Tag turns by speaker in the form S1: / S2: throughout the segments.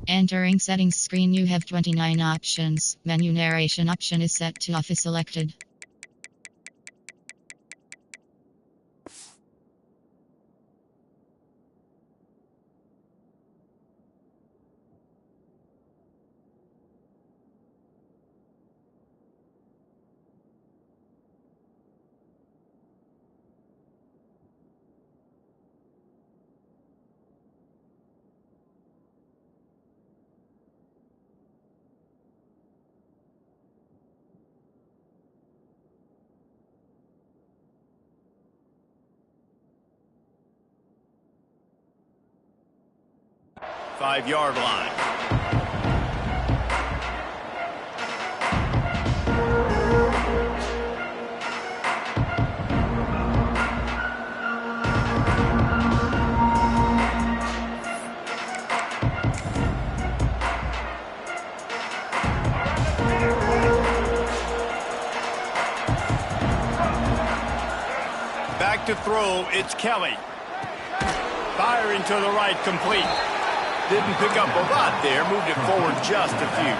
S1: Entering settings screen, you have 29 options. Menu narration option is set to off is selected.
S2: Five-yard line. Back to throw, it's Kelly. Firing to the right, complete. Didn't pick up a lot there, moved it forward just a few.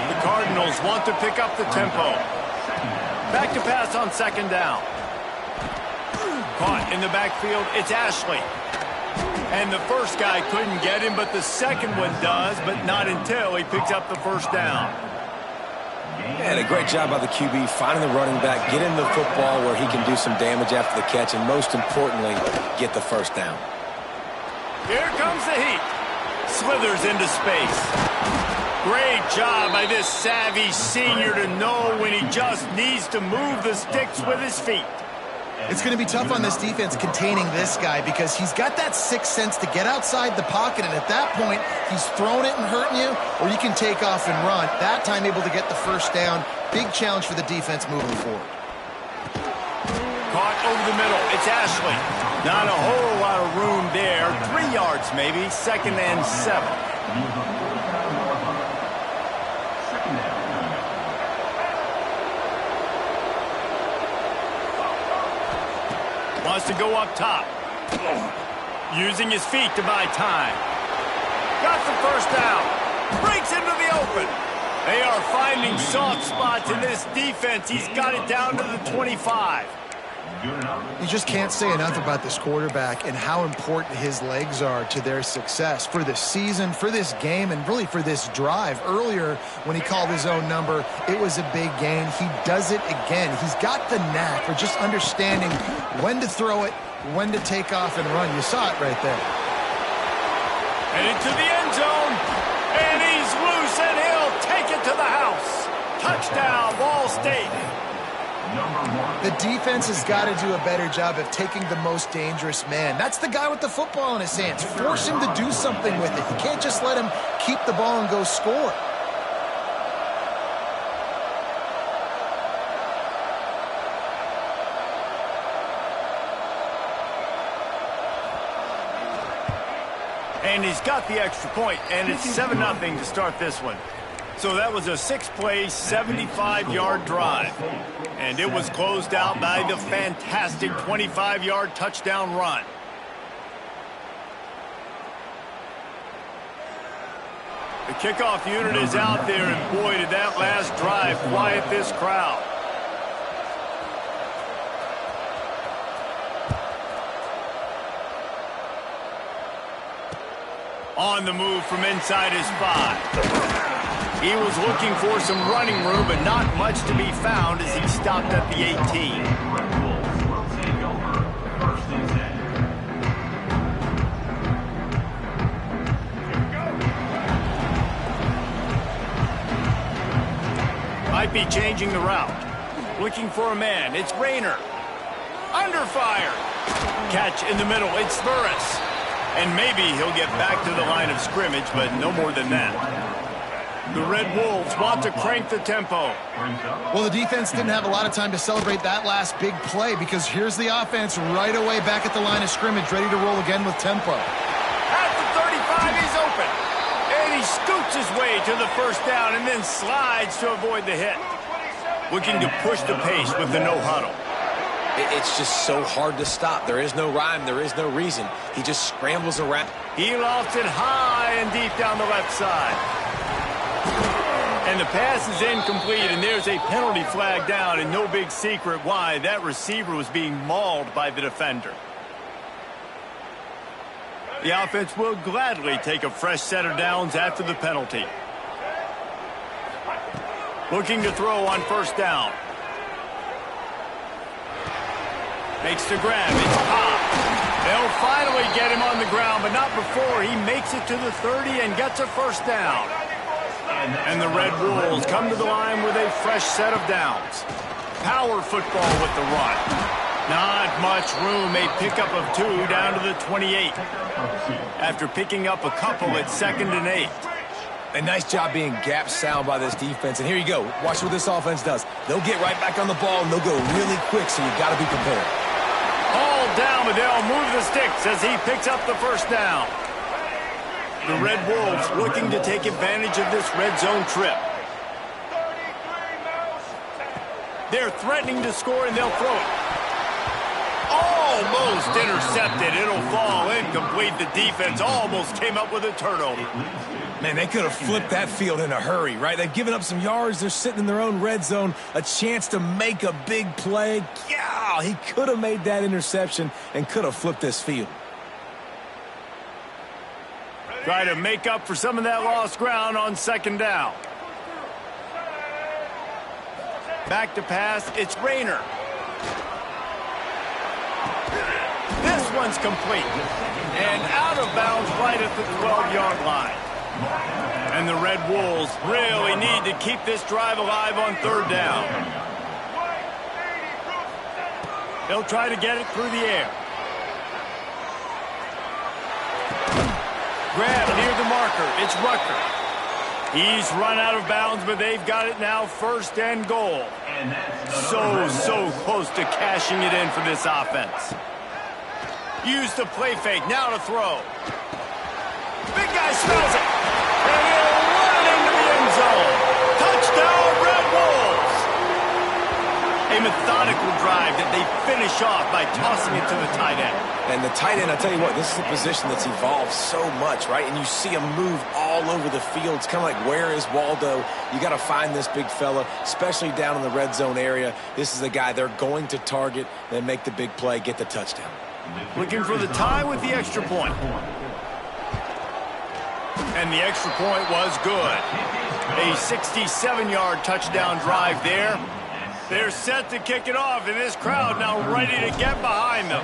S2: The Cardinals want to pick up the tempo. Back to pass on second down. Caught in the backfield, it's Ashley. And the first guy couldn't get him, but the second one does, but not until he picks up the first down.
S3: And a great job by the QB finding the running back, getting the football where he can do some damage after the catch, and most importantly, get the first down.
S2: Here comes the heat. Slithers into space. Great job by this savvy senior to know when he just needs to move the sticks with his feet.
S4: It's going to be tough on this defense containing this guy because he's got that sixth sense to get outside the pocket, and at that point, he's throwing it and hurting you, or you can take off and run. That time able to get the first down. Big challenge for the defense moving forward.
S2: Caught over the middle. It's Ashley. Not a whole lot of room there. 3 yards maybe. 2nd and 7. Wants to go up top. Using his feet to buy time. Got the first down. Breaks into the open. They are finding soft spots in this defense. He's got it down to the 25.
S4: You just can't say enough about this quarterback and how important his legs are to their success for this season, for this game, and really for this drive. Earlier, when he called his own number, it was a big gain. He does it again. He's got the knack for just understanding when to throw it, when to take off and run. You saw it right there.
S2: And into the end zone. And he's loose, and he'll take it to the house. Touchdown, Ball State.
S4: The defense has got to do a better job of taking the most dangerous man. That's the guy with the football in his hands. Force him to do something with it. You can't just let him keep the ball and go score.
S2: And he's got the extra point, and it's 7-0 to start this one. So that was a 6-play, 75-yard drive. And it was closed out by the fantastic 25-yard touchdown run. The kickoff unit is out there, and boy, did that last drive quiet this crowd. On the move from inside his 5. He was looking for some running room, but not much to be found as he stopped at the 18. Might be changing the route. Looking for a man. It's Rayner. Under fire. Catch in the middle. It's Burris. And maybe he'll get back to the line of scrimmage, but no more than that. The Red Wolves want to crank the tempo.
S4: Well, the defense didn't have a lot of time to celebrate that last big play because here's the offense right away back at the line of scrimmage, ready to roll again with tempo.
S2: At the 35, he's open. And he scoots his way to the first down and then slides to avoid the hit. Looking to push the pace with the no huddle.
S3: It's just so hard to stop. There is no rhyme. There is no reason. He just scrambles around.
S2: He lofts it high and deep down the left side. And the pass is incomplete, and there's a penalty flag down, and no big secret why. That receiver was being mauled by the defender. The offense will gladly take a fresh set of downs after the penalty. Looking to throw on first down. Makes the grab. It's popped. They'll finally get him on the ground, but not before he makes it to the 30 and gets a first down. And the Red Wolves come to the line with a fresh set of downs. Power football with the run. Not much room. A pickup of 2 down to the 28. After picking up a couple at 2nd and 8.
S3: A nice job being gap sound by this defense. And here you go. Watch what this offense does. They'll get right back on the ball, and they'll go really quick, so you've got to be prepared.
S2: All down, but they'll move the sticks as he picks up the first down. The Red Wolves looking to take advantage of this red zone trip. They're threatening to score, and they'll throw it. Almost intercepted. It'll fall incomplete. The defense almost came up with a turnover.
S3: Man, they could have flipped that field in a hurry, right? They've given up some yards. They're sitting in their own red zone. A chance to make a big play. Yeah, he could have made that interception and could have flipped this field.
S2: Try to make up for some of that lost ground on 2nd down. Back to pass. It's Rayner. This one's complete. And out of bounds right at the 12-yard line. And the Red Wolves really need to keep this drive alive on 3rd down. They'll try to get it through the air. Grab near the marker. It's Rucker. He's run out of bounds, but they've got it now 1st and goal. So close to cashing it in for this offense. Use the play fake. Now to throw. Big guy smells it. And he'll run it into the end zone. Touchdown, Red Wolves. A methodical drive that they finish off by tossing it to the tight end.
S3: And the tight end, I'll tell you what, this is a position that's evolved so much, right? And you see him move all over the field. It's kind of like, where is Waldo? You got to find this big fella, especially down in the red zone area. This is the guy they're going to target, then make the big play, get the touchdown.
S2: Looking for the tie with the extra point. And the extra point was good. A 67-yard touchdown drive there. They're set to kick it off, and this crowd now ready to get behind them.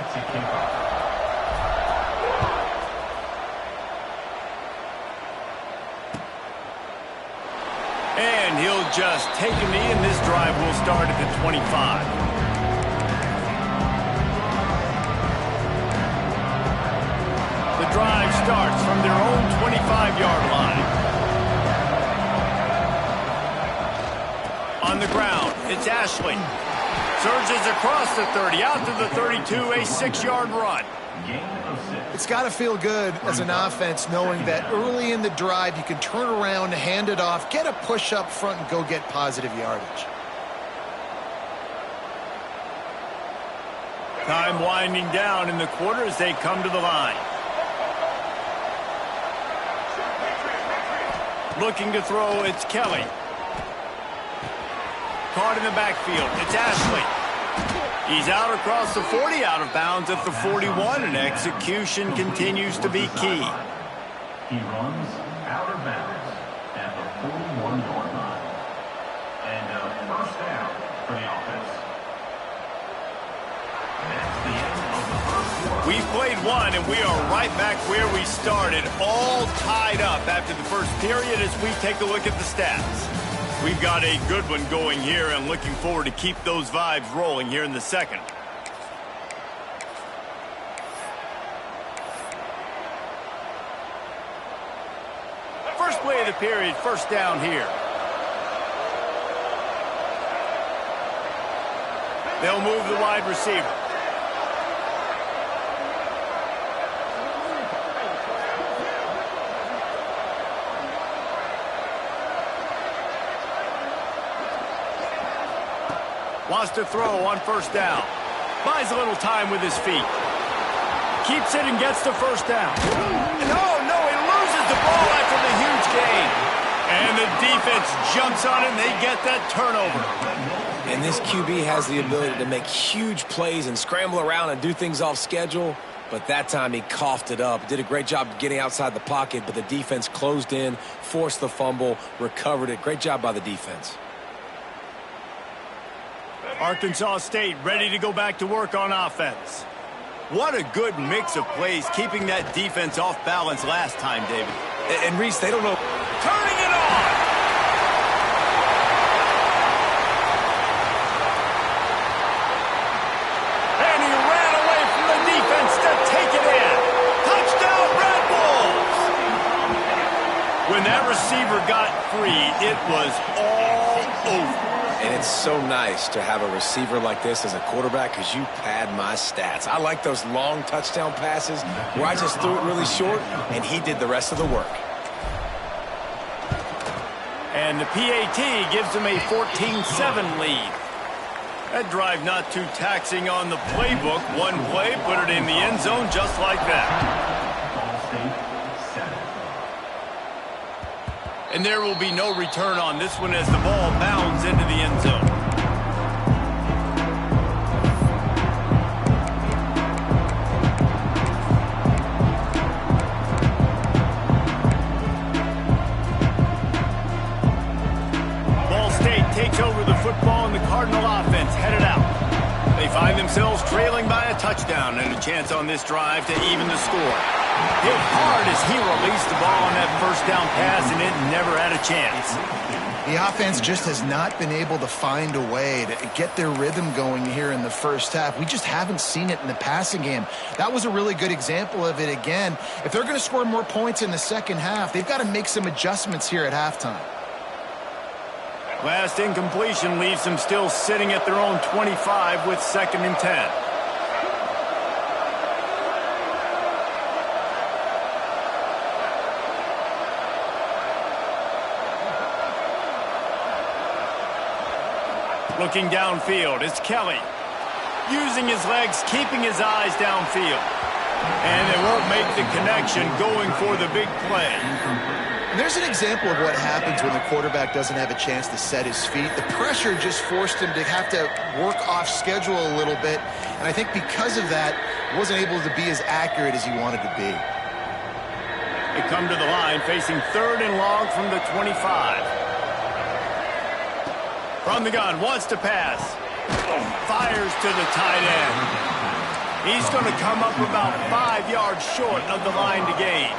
S2: And he'll just take a knee, and this drive will start at the 25. The drive starts from their own 25-yard line. On the ground, it's Ashley. Surges across the 30, out to the 32, a 6-yard run.
S4: It's got to feel good as an offense knowing that early in the drive you can turn around, hand it off, get a push up front, and go get positive yardage.
S2: Time winding down in the quarter as they come to the line. Looking to throw, it's Kelly. Caught in the backfield, it's Ashley. He's out across the 40, out of bounds at the 41, and execution continues to be key.
S5: He runs out of bounds at the 41-yard line. And a first down for the offense. That's the end of the first quarter.
S2: We've played one, and we are right back where we started, all tied up after the first period as we take a look at the stats. We've got a good one going here, and looking forward to keep those vibes rolling here in the second. First play of the period, first down here. They'll move the wide receiver. Wants to throw on first down. Buys a little time with his feet. Keeps it and gets the first down. No, he loses the ball after the huge gain. And the defense jumps on it, and they get that turnover.
S3: And this QB has the ability to make huge plays and scramble around and do things off schedule. But that time he coughed it up. Did a great job getting outside the pocket, but the defense closed in, forced the fumble, recovered it. Great job by the defense.
S2: Arkansas State ready to go back to work on offense. What a good mix of plays, keeping that defense off balance last time, David.
S3: And Reese, they don't know.
S2: Turning it on! And he ran away from the defense to take it in. Touchdown, Red Bulls! When that receiver got free, it was all over.
S3: And it's so nice to have a receiver like this as a quarterback because you pad my stats. I like those long touchdown passes where I just threw it really short and he did the rest of the work.
S2: And the PAT gives them a 14-7 lead. That drive not too taxing on the playbook. One play, put it in the end zone just like that. And there will be no return on this one as the ball bounds into the end zone. Ball State takes over the football and the Cardinal offense headed out. They find themselves trailing by a touchdown and a chance on this drive to even the score. Hit hard as he released the ball on that first down pass, and it never had a chance.
S4: The offense just has not been able to find a way to get their rhythm going here in the first half. We just haven't seen it in the passing game. That was a really good example of it again. If they're going to score more points in the second half, they've got to make some adjustments here at halftime.
S2: Last incompletion leaves them still sitting at their own 25 with 2nd and 10. Looking downfield, it's Kelly. Using his legs, keeping his eyes downfield. And they won't make the connection going for the big play.
S4: And there's an example of what happens when the quarterback doesn't have a chance to set his feet. The pressure just forced him to have to work off schedule a little bit. And I think because of that, he wasn't able to be as accurate as he wanted to be.
S2: They come to the line facing 3rd and long from the 25. From the gun, wants to pass. Fires to the tight end. He's going to come up about 5 yards short of the line to gain.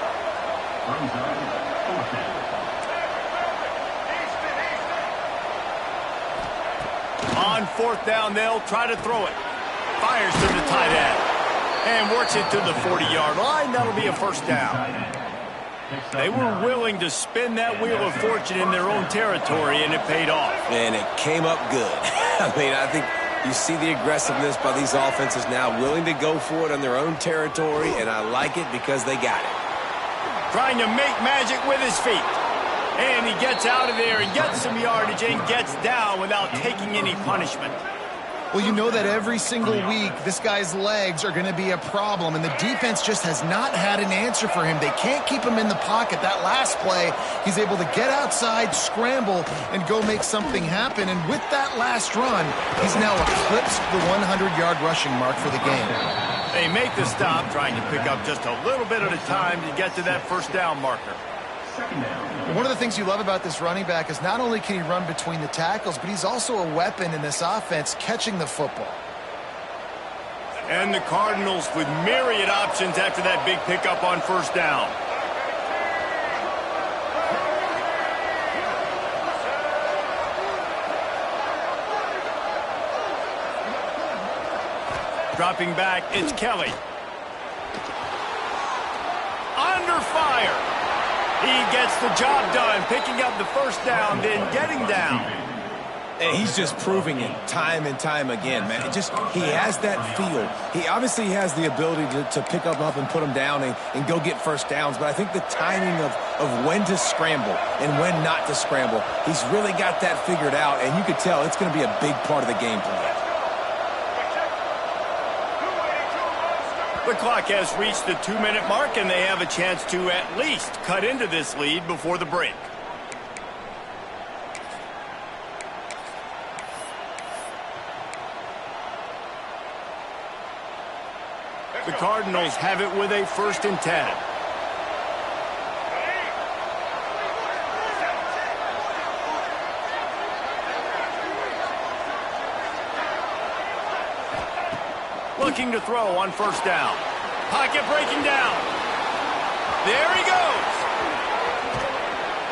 S2: On 4th down, they'll try to throw it. Fires to the tight end. And works it to the 40-yard line. That'll be a first down. They were willing to spin that wheel of fortune in their own territory, and it paid off.
S3: And it came up good. I mean, I think you see the aggressiveness by these offenses now, willing to go for it on their own territory, and I like it because they got it.
S2: Trying to make magic with his feet. And he gets out of there and gets some yardage and gets down without taking any punishment.
S4: Well, you know that every single week, this guy's legs are going to be a problem, and the defense just has not had an answer for him. They can't keep him in the pocket. That last play, he's able to get outside, scramble, and go make something happen. And with that last run, he's now eclipsed the 100-yard rushing mark for the game.
S2: They make the stop, trying to pick up just a little bit at a time to get to that first down marker.
S4: One of the things you love about this running back is not only can he run between the tackles, but he's also a weapon in this offense catching the football.
S2: And the Cardinals with myriad options after that big pickup on first down. Dropping back, it's Kelly. Under fire. He gets the job done, picking up the first down, then getting down.
S3: And he's just proving it time and time again, man. He has that feel. He obviously has the ability to pick up and put him down and go get first downs. But I think the timing of when to scramble and when not to scramble, he's really got that figured out. And you could tell it's going to be a big part of the game plan.
S2: The clock has reached the 2-minute mark, and they have a chance to at least cut into this lead before the break. The Cardinals have it with a 1st and 10. Looking to throw on 1st down. Pocket breaking down. There he goes.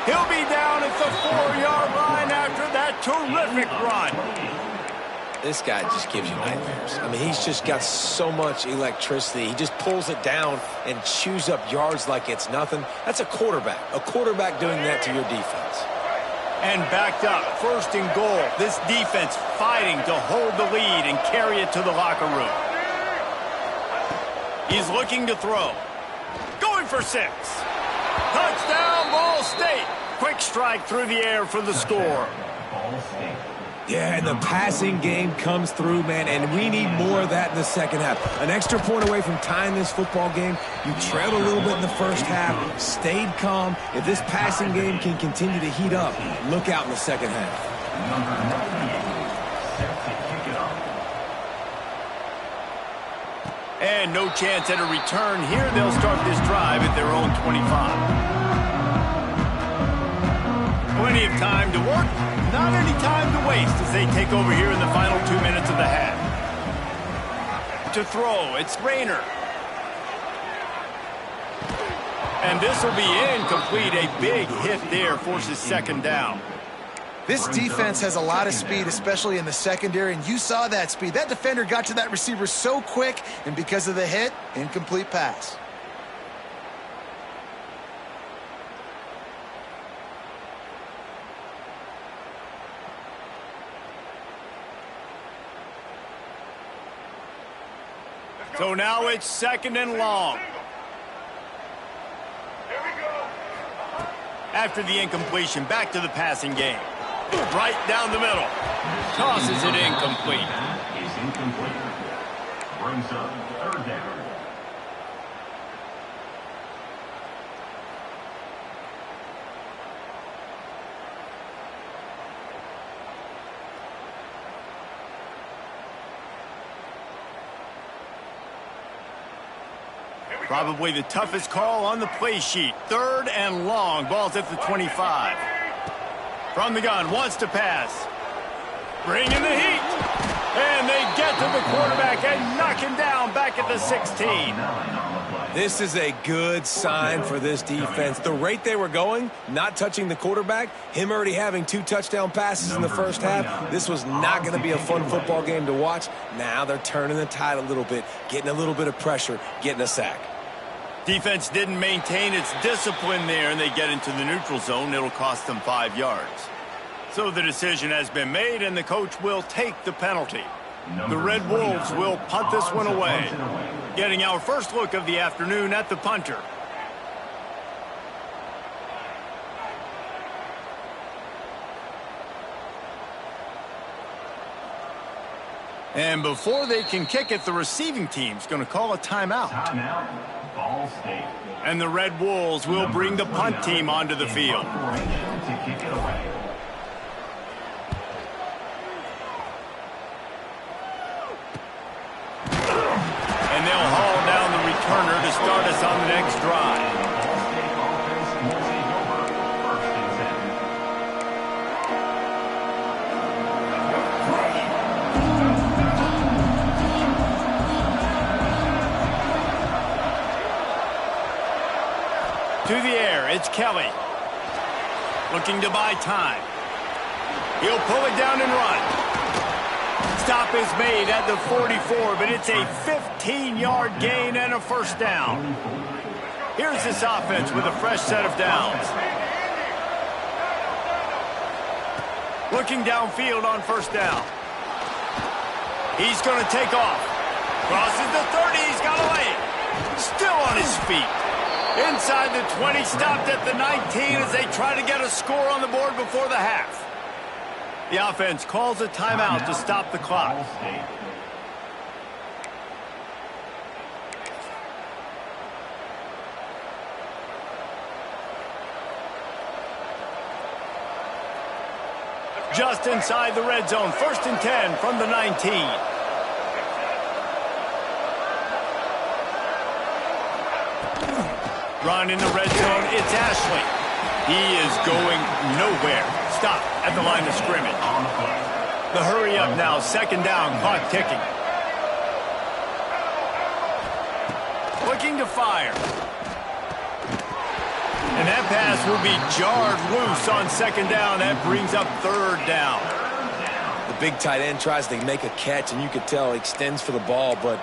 S2: He'll be down at the 4-yard line after that terrific run.
S3: This guy just gives you nightmares. I mean, he's just got so much electricity. He just pulls it down and chews up yards like it's nothing. That's a quarterback. A quarterback doing that to your defense.
S2: And backed up, 1st and goal. This defense fighting to hold the lead and carry it to the locker room. He's looking to throw. Going for 6. Touchdown, Ball State. Quick strike through the air for the score.
S3: Yeah, and the passing game comes through, man, and we need more of that in the second half. An extra point away from tying this football game. You trailed a little bit in the first half, stayed calm. If this passing game can continue to heat up, look out in the second half.
S2: And no chance at a return here. They'll start this drive at their own 25. Plenty of time to work, not any time to waste as they take over here in the final 2 minutes of the half. To throw, it's Rayner. And this will be incomplete. A big hit there forces 2nd down.
S4: This defense has a lot of speed, especially in the secondary, and you saw that speed. That defender got to that receiver so quick, and because of the hit, incomplete pass.
S2: So now it's 2nd and long. After the incompletion, back to the passing game. Right down the middle. Tosses it incomplete.
S5: Is incomplete. Brings up 3rd down.
S2: Probably the toughest call on the play sheet. 3rd and long. Ball's at the 25. From the gun, wants to pass. Bringing the heat. And they get to the quarterback and knock him down back at the 16.
S3: This is a good sign for this defense. The rate they were going, not touching the quarterback, him already having 2 touchdown passes in the first half, this was not going to be a fun football game to watch. Now they're turning the tide a little bit, getting a little bit of pressure, getting a sack.
S2: Defense didn't maintain its discipline there, and they get into the neutral zone. It'll cost them 5 yards. So the decision has been made, and the coach will take the penalty. The Red Wolves will punt this one away. Getting our first look of the afternoon at the punter. And before they can kick it, the receiving team's going to call a timeout.
S5: Timeout, Ball State.
S2: And the Red Wolves will bring the punt team onto the field.
S5: To kick it away.
S2: And they'll haul down the returner to start us on the next drive. To the air, it's Kelly. Looking to buy time. He'll pull it down and run. Stop is made at the 44, but it's a 15-yard gain and a 1st down. Here's this offense with a fresh set of downs. Looking downfield on 1st down. He's going to take off. Crosses the 30, he's got a lane. Still on his feet. Inside the 20, stopped at the 19 as they try to get a score on the board before the half. The offense calls a timeout to stop the clock. Just inside the red zone. 1st and 10 from the 19. Run in the red zone. It's Ashley. He is going nowhere. Stop at the line of scrimmage. The hurry up now. 2nd down. Clock ticking. Looking to fire. And that pass will be jarred loose on 2nd down. That brings up 3rd down.
S3: The big tight end tries to make a catch, and you could tell he extends for the ball, but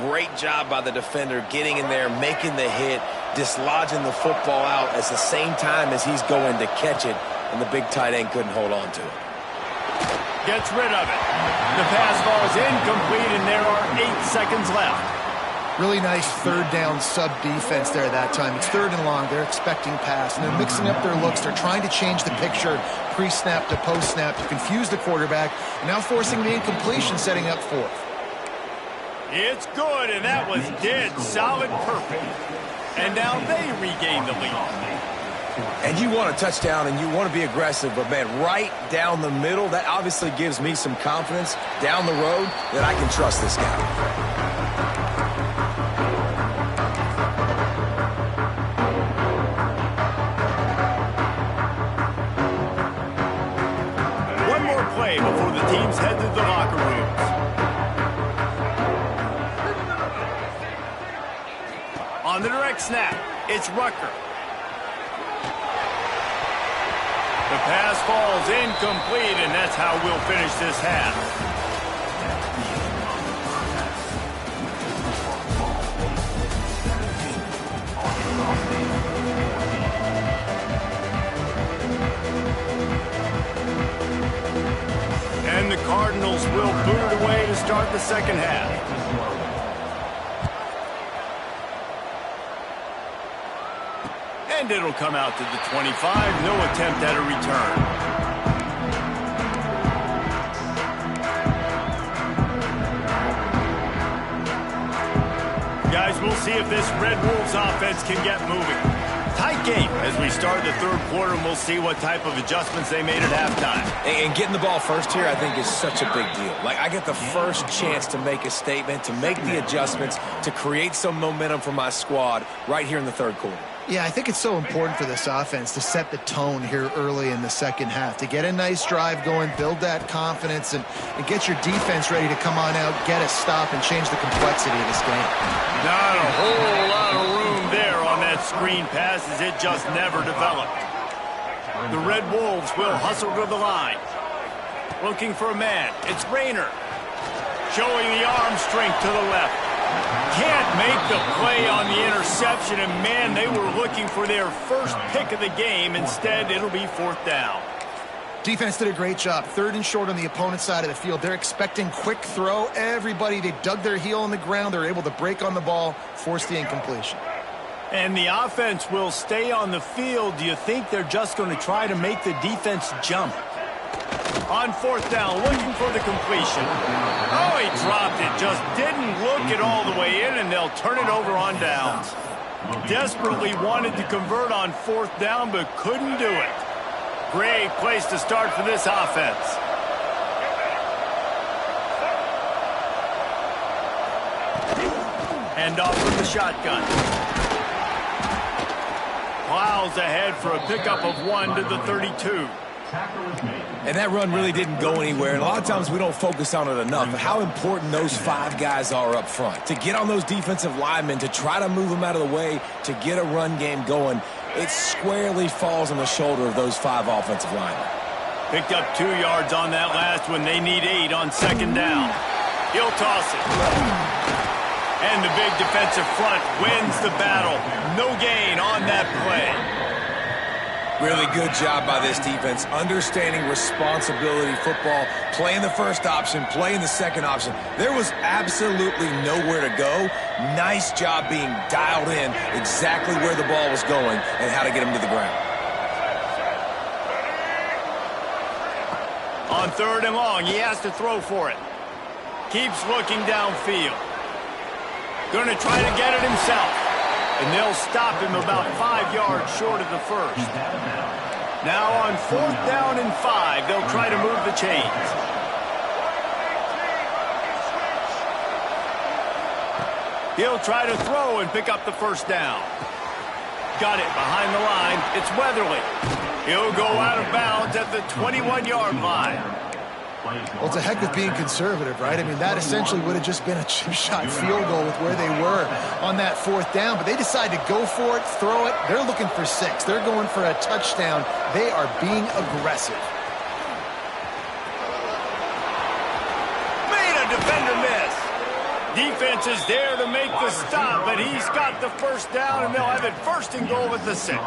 S3: great job by the defender getting in there, making the hit, dislodging the football out at the same time as he's going to catch it, and the big tight end couldn't hold on to it.
S2: Gets rid of it. The pass falls incomplete, and there are 8 seconds left.
S4: Really nice 3rd down sub-defense there that time. It's 3rd and long. They're expecting pass, and they're mixing up their looks. They're trying to change the picture pre-snap to post-snap to confuse the quarterback, and now forcing the incompletion, setting up 4th.
S2: It's good, and that was dead solid perfect. And now they regain the lead.
S3: And you want a touchdown, and you want to be aggressive, but, man, right down the middle, that obviously gives me some confidence down the road that I can trust this guy.
S2: Before the teams head to the locker rooms. On the direct snap, it's Rucker. The pass falls incomplete, and that's how we'll finish this half. And the Cardinals will boot it away to start the 2nd half. And it'll come out to the 25. No attempt at a return. Guys, we'll see if this Red Wolves offense can get moving. Tight game as we start the 3rd quarter, and we'll see what type of adjustments they made at halftime.
S3: And getting the ball first here, I think, is such a big deal. Like, I get the first chance to make a statement, to make the adjustments, to create some momentum for my squad right here in the 3rd quarter.
S4: Yeah, I think it's so important for this offense to set the tone here early in the 2nd half, to get a nice drive going, build that confidence, and get your defense ready to come on out, get a stop, and change the complexity of this game.
S2: Not a whole lot of room there on that screen pass as it just never developed. The Red Wolves will hustle to the line. Looking for a man. It's Rayner. Showing the arm strength to the left. Can't make the play on the interception, and man, they were looking for their first pick of the game. Instead, it'll be 4th down.
S4: Defense did a great job. 3rd and short on the opponent's side of the field. They're expecting quick throw. Everybody, they dug their heel on the ground. They're able to break on the ball, force the incompletion.
S2: And the offense will stay on the field. Do you think they're just going to try to make the defense jump? On 4th down, looking for the completion. Oh, he dropped it. Just didn't look it all the way in, and they'll turn it over on downs. Desperately wanted to convert on 4th down, but couldn't do it. Great place to start for this offense. Hand off from the shotgun. Plows ahead for a pickup of 1 to the 32.
S3: And that run really didn't go anywhere. And a lot of times we don't focus on it enough. How important those 5 guys are up front. To get on those defensive linemen, to try to move them out of the way, to get a run game going, it squarely falls on the shoulder of those 5 offensive linemen.
S2: Picked up 2 yards on that last one. They need 8 on 2nd down. He'll toss it. And the big defensive front wins the battle. No gain on that play.
S3: Really good job by this defense, understanding responsibility football, playing the first option, playing the second option. There was absolutely nowhere to go. Nice job being dialed in exactly where the ball was going and how to get him to the ground.
S2: On 3rd and long, he has to throw for it. Keeps looking downfield. Going to try to get it himself. And they'll stop him about 5 yards short of the first. Now on 4th down and 5, they'll try to move the chains. He'll try to throw and pick up the first down. Got it behind the line. It's Weatherly. He'll go out of bounds at the 21-yard line.
S4: Well, it's a heck of being conservative, right? I mean, that essentially would have just been a chip shot field goal with where they were on that 4th down. But they decide to go for it, throw it. They're looking for 6. They're going for a touchdown. They are being aggressive.
S2: Made a defender miss. Defense is there to make the stop, but he's got the first down, and they'll have it 1st and goal at the 6.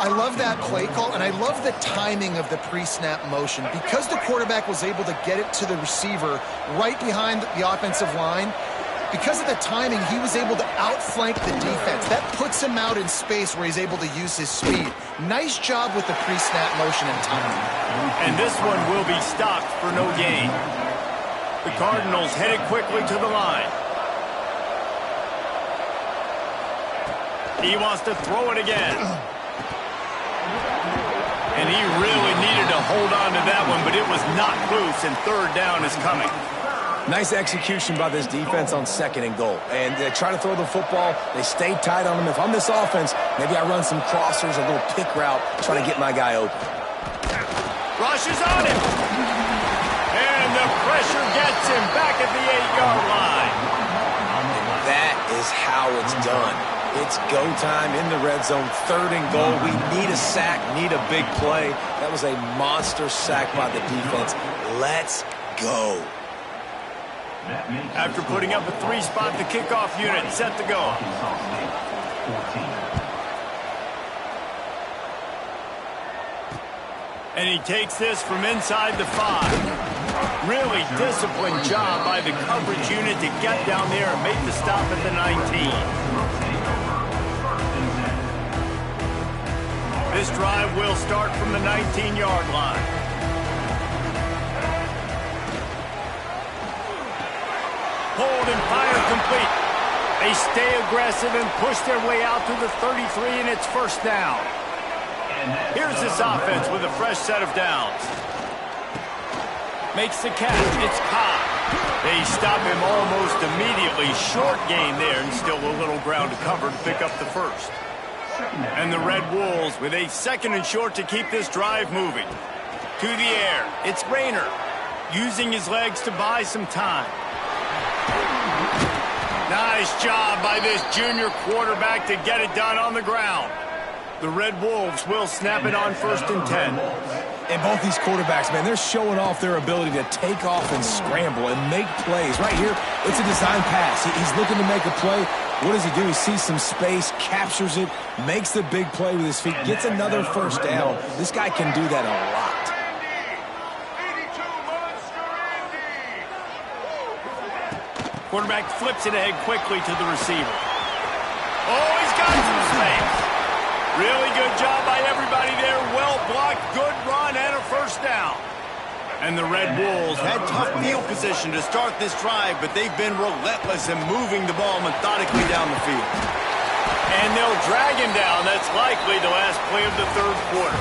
S4: I love that play call, and I love the timing of the pre-snap motion. Because the quarterback was able to get it to the receiver right behind the offensive line, because of the timing, he was able to outflank the defense. That puts him out in space where he's able to use his speed. Nice job with the pre-snap motion and timing.
S2: And this one will be stopped for no gain. The Cardinals headed quickly to the line. He wants to throw it again. And he really needed to hold on to that one, but it was not loose, and 3rd down is coming.
S3: Nice execution by this defense on 2nd and goal. And they try to throw the football. They stay tight on him. If I'm this offense, maybe I run some crossers, a little pick route, trying to get my guy open.
S2: Rush is on him. And the pressure gets him back at the 8-yard line.
S3: And that is how it's done. It's go time in the red zone, 3rd and goal. We need a sack, need a big play. That was a monster sack by the defense. Let's go.
S2: After putting up a 3-spot, the kickoff unit set to go. And he takes this from inside the 5. Really disciplined job by the coverage unit to get down there and make the stop at the 19. This drive will start from the 19-yard line. Hold and fire complete. They stay aggressive and push their way out to the 33, and it's 1st down. Here's this offense with a fresh set of downs. Makes the catch. It's caught. They stop him almost immediately. Short gain there, and still a little ground to cover to pick up the 1st. And the Red Wolves with a 2nd and short to keep this drive moving. To the air. It's Rayner using his legs to buy some time. Nice job by this junior quarterback to get it done on the ground. The Red Wolves will snap it on 1st and 10.
S3: And both these quarterbacks, man, they're showing off their ability to take off and scramble and make plays. Right here, it's a design pass. He's looking to make a play. What does he do? He sees some space, captures it, makes the big play with his feet, gets another 1st down. This guy can do that a lot.
S2: Quarterback flips it ahead quickly to the receiver. Oh, he's got some space. Really good job by everybody there. Well blocked, good run, and a 1st down. And the Red Wolves had tough field position to start this drive, but they've been relentless in moving the ball methodically down the field. And they'll drag him down. That's likely the last play of the 3rd quarter.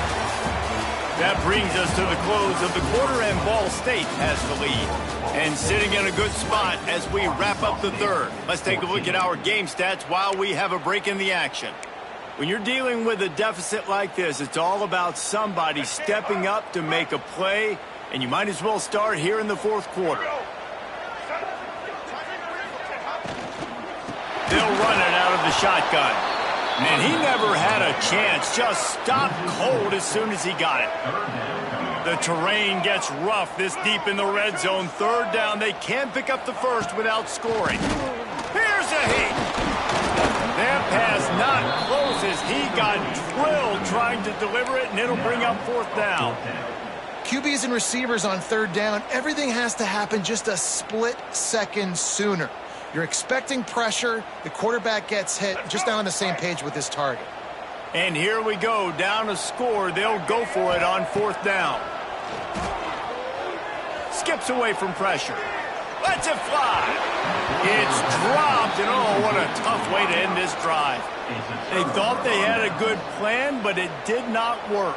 S2: That brings us to the close of the quarter, and Ball State has the lead. And sitting in a good spot as we wrap up the 3rd. Let's take a look at our game stats while we have a break in the action. When you're dealing with a deficit like this, it's all about somebody stepping up to make a play, and you might as well start here in the 4th quarter. They'll run it out of the shotgun. And he never had a chance, just stopped cold as soon as he got it. The terrain gets rough this deep in the red zone. 3rd down, they can't pick up the 1st without scoring. Here's a heat. That pass not close as he got drilled trying to deliver it, and it'll bring up 4th down.
S4: QBs and receivers on 3rd down, everything has to happen just a split second sooner. You're expecting pressure, the quarterback gets hit, just not on the same page with his target.
S2: And here we go, down a score. They'll go for it on 4th down. Skips away from pressure. Lets it fly. It's dropped, and oh, what a tough way to end this drive. They thought they had a good plan, but it did not work.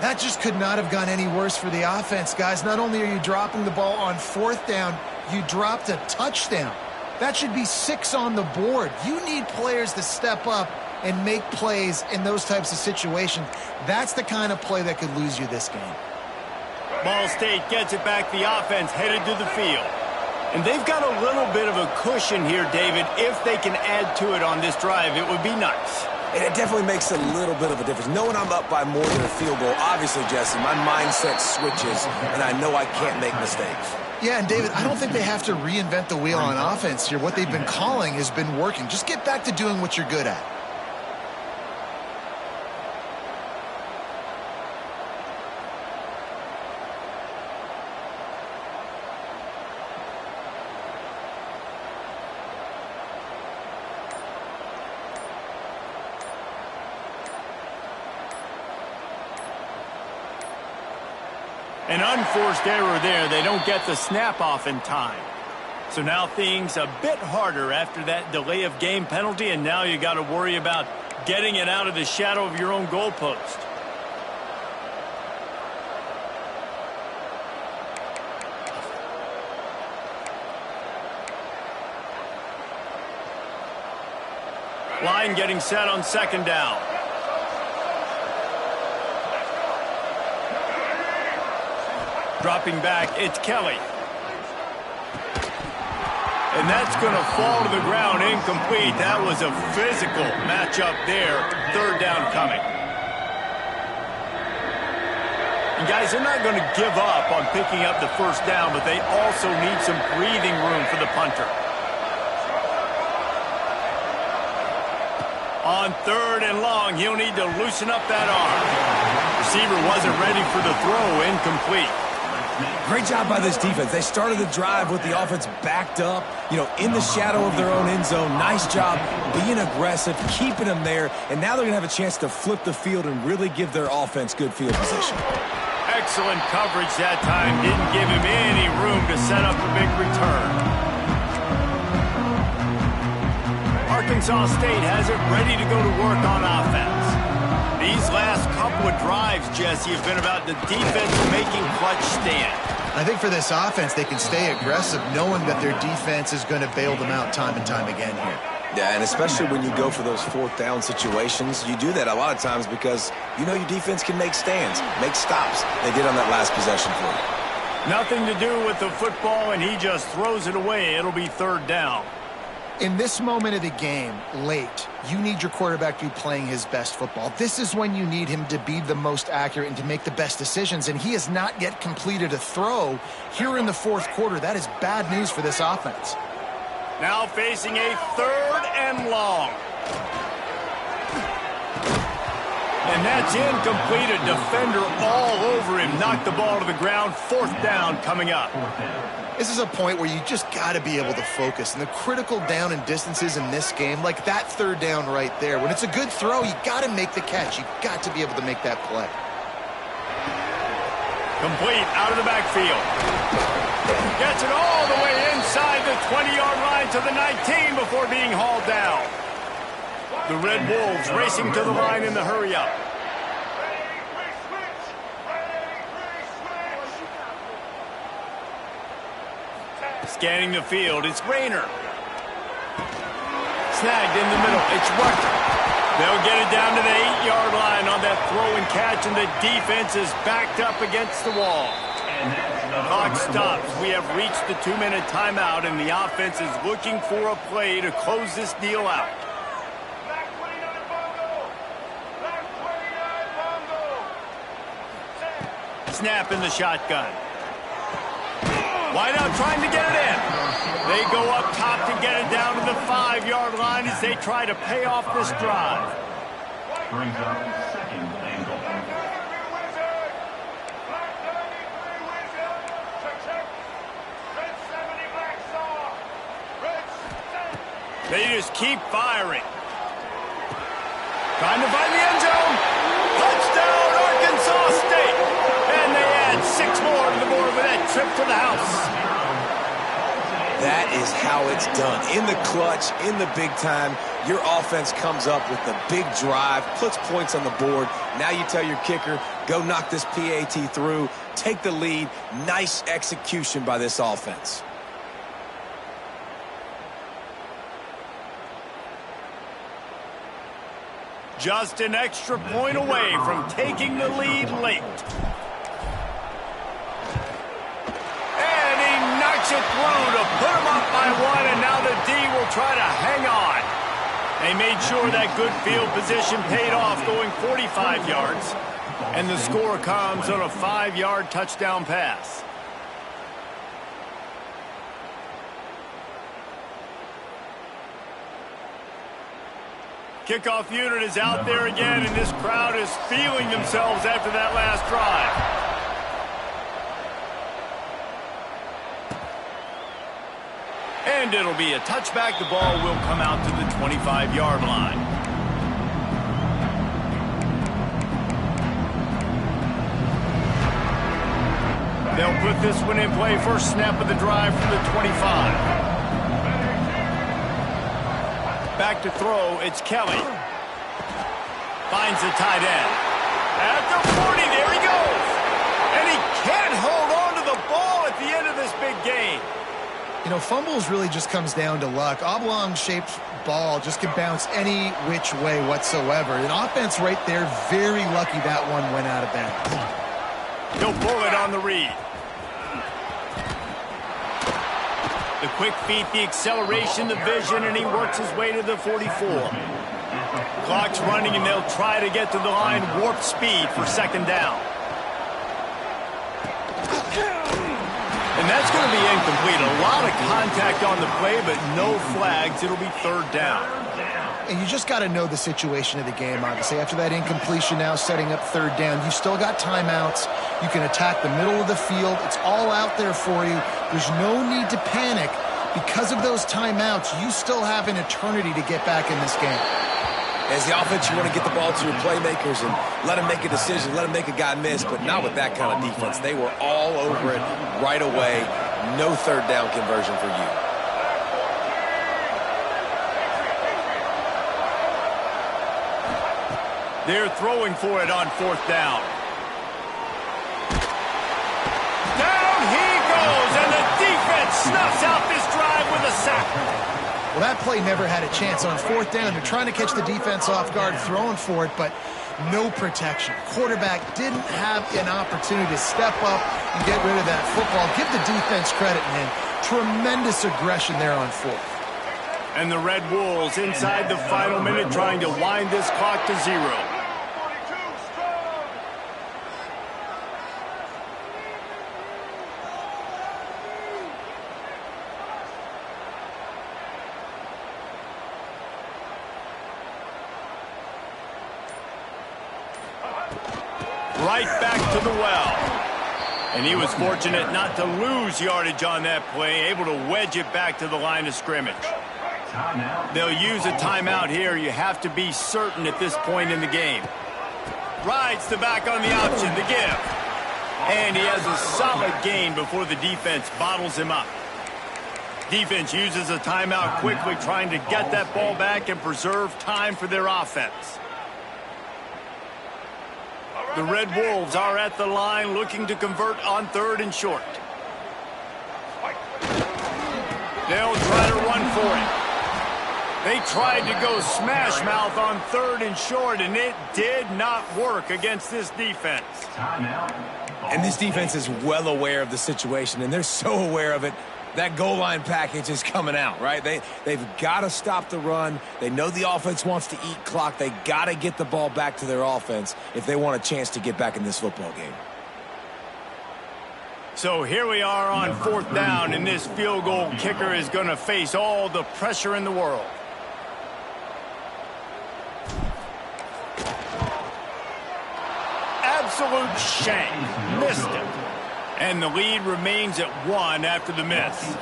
S4: That just could not have gone any worse for the offense, guys. Not only are you dropping the ball on 4th down, you dropped a touchdown. That should be 6 on the board. You need players to step up and make plays in those types of situations. That's the kind of play that could lose you this game.
S2: Ball State gets it back. The offense headed to the field. And they've got a little bit of a cushion here, David. If they can add to it on this drive, it would be nice.
S3: And it definitely makes a little bit of a difference. Knowing I'm up by more than a field goal, obviously, Jesse, my mindset switches, and I know I can't make mistakes.
S4: Yeah, and David, I don't think they have to reinvent the wheel on offense here. What they've been calling has been working. Just get back to doing what you're good at.
S2: An unforced error there. They don't get the snap off in time. So now things a bit harder after that delay of game penalty, and now you got to worry about getting it out of the shadow of your own goalpost. Line getting set on 2nd down. Dropping back, it's Kelly. And that's going to fall to the ground, incomplete. That was a physical matchup there. 3rd down coming. And guys, they're not going to give up on picking up the 1st down, but they also need some breathing room for the punter. On 3rd and long, he'll need to loosen up that arm. Receiver wasn't ready for the throw, incomplete.
S3: Great job by this defense. They started the drive with the offense backed up, in the shadow of their own end zone. Nice job being aggressive, keeping them there, and now they're going to have a chance to flip the field and really give their offense good field position.
S2: Excellent coverage that time. Didn't give him any room to set up a big return. Arkansas State has it ready to go to work on offense. These last couple of drives, Jesse, have been about the defense making clutch stand.
S4: I think for this offense, they can stay aggressive knowing that their defense is going to bail them out time and time again here.
S3: Yeah, and especially when you go for those 4th down situations, you do that a lot of times because you know your defense can make stands, make stops. They did on that last possession for you.
S2: Nothing to do with the football, and he just throws it away. It'll be 3rd down.
S4: In this moment of the game, late, you need your quarterback to be playing his best football. This is when you need him to be the most accurate and to make the best decisions, and he has not yet completed a throw here in the 4th quarter. That is bad news for this offense.
S2: Now facing a 3rd and long. And that's incomplete. A defender all over him. Knocked the ball to the ground. 4th down coming up.
S4: This is a point where you just got to be able to focus. And the critical down and distances in this game, like that 3rd down right there, when it's a good throw, you got to make the catch. You got to be able to make that play.
S2: Complete out of the backfield. Gets it all the way inside the 20-yard line to the 19 before being hauled down. The Red Wolves racing to the line in the hurry-up. Scanning the field, it's Rayner. Snagged in the middle, it's Rucker. They'll get it down to the 8-yard line on that throw and catch, and the defense is backed up against the wall. Clock stops. We have reached the 2-minute timeout, and the offense is looking for a play to close this deal out. Snap in the shotgun. Wide out trying to get it in. They go up top to get it down to the 5-yard line as they try to pay off this drive.
S5: Brings up 2nd and goal.
S2: They just keep firing. Trying to find the end zone. Touchdown, Arkansas State. And they add 6 more to the board with that trip to the house.
S3: That is how it's done. In the clutch, in the big time, your offense comes up with the big drive, puts points on the board. Now you tell your kicker, go knock this PAT through, take the lead. Nice execution by this offense.
S2: Just an extra point away from taking the lead late. And he knocks it through to put him up by one, and now the D will try to hang on. They made sure that good field position paid off, going 45 yards, and the score comes on a 5-yard touchdown pass. Kickoff unit is out there again, and this crowd is feeling themselves after that last drive. And it'll be a touchback. The ball will come out to the 25-yard line. They'll put this one in play. First snap of the drive from the 25. Back to throw, it's Kelly. Finds the tight end. At the 40, there he goes. And he can't hold on to the ball at the end of this big game.
S4: You know, fumbles really just comes down to luck. Oblong-shaped ball just can bounce any which way whatsoever. An offense right there, very lucky that one went out of bounds.
S2: He'll pull it on the read. The quick feet, the acceleration, the vision, and he works his way to the 44. Clock's running, and they'll try to get to the line, warp speed for second down. And that's going to be incomplete. A lot of contact on the play, but no flags. It'll be third down.
S4: And you just got to know the situation of the game, obviously. After that incompletion now setting up third down, you still got timeouts. You can attack the middle of the field. It's all out there for you. There's no need to panic. Because of those timeouts, you still have an eternity to get back in this game.
S3: As the offense, you want to get the ball to your playmakers and let them make a decision, let them make a guy miss, but not with that kind of defense. They were all over it right away. No third down conversion for you.
S2: They're throwing for it on fourth down. Down he goes, and the defense snuffs out this drive with a sack.
S4: Well, that play never had a chance. On fourth down, they're trying to catch the defense off guard, throwing for it, but no protection. Quarterback didn't have an opportunity to step up and get rid of that football. Give the defense credit, man. Tremendous aggression there on fourth.
S2: And the Red Wolves inside the final minute trying to wind this clock to 0. Right back to the well. And he was fortunate not to lose yardage on that play, able to wedge it back to the line of scrimmage. They'll use a timeout here. You have to be certain at this point in the game. Rides the back on the option, the give. And he has a solid gain before the defense bottles him up. Defense uses a timeout quickly, trying to get that ball back and preserve time for their offense. The Red Wolves are at the line looking to convert on third and short. They'll try to run for it. They tried to go smash mouth on third and short, and it did not work against this defense.
S3: And this defense is well aware of the situation, and they're so aware of it. That goal line package is coming out, right? They've got to stop the run. They know the offense wants to eat clock. They got to get the ball back to their offense if they want a chance to get back in this football game.
S2: So here we are on fourth down, and this field goal kicker is going to face all the pressure in the world. Absolute shank. Missed it. And the lead remains at 1 after the miss.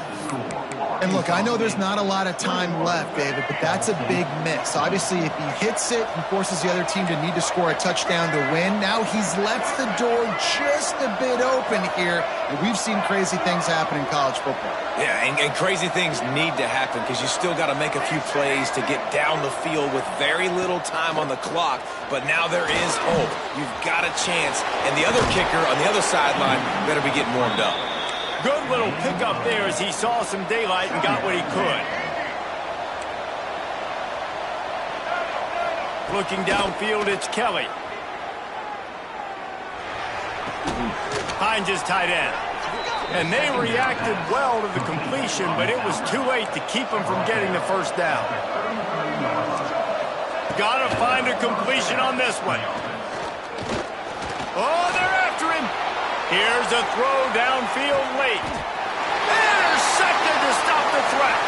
S4: And look, I know there's not a lot of time left, David, but that's a big miss. Obviously, if he hits it and forces the other team to need to score a touchdown to win, now he's left the door just a bit open here. And we've seen crazy things happen in college football.
S3: Yeah, and crazy things need to happen because you still got to make a few plays to get down the field with very little time on the clock. But now there is hope. You've got a chance. And the other kicker on the other sideline better be getting warmed up.
S2: Good little pickup there as he saw some daylight and got what he could. Looking downfield, it's Kelly. Finds his tight end. And they reacted well to the completion, but it was too late to keep him from getting the first down. Got to find a completion on this one. Oh, they're after him. Here's a throw downfield late. Intercepted to stop the threat.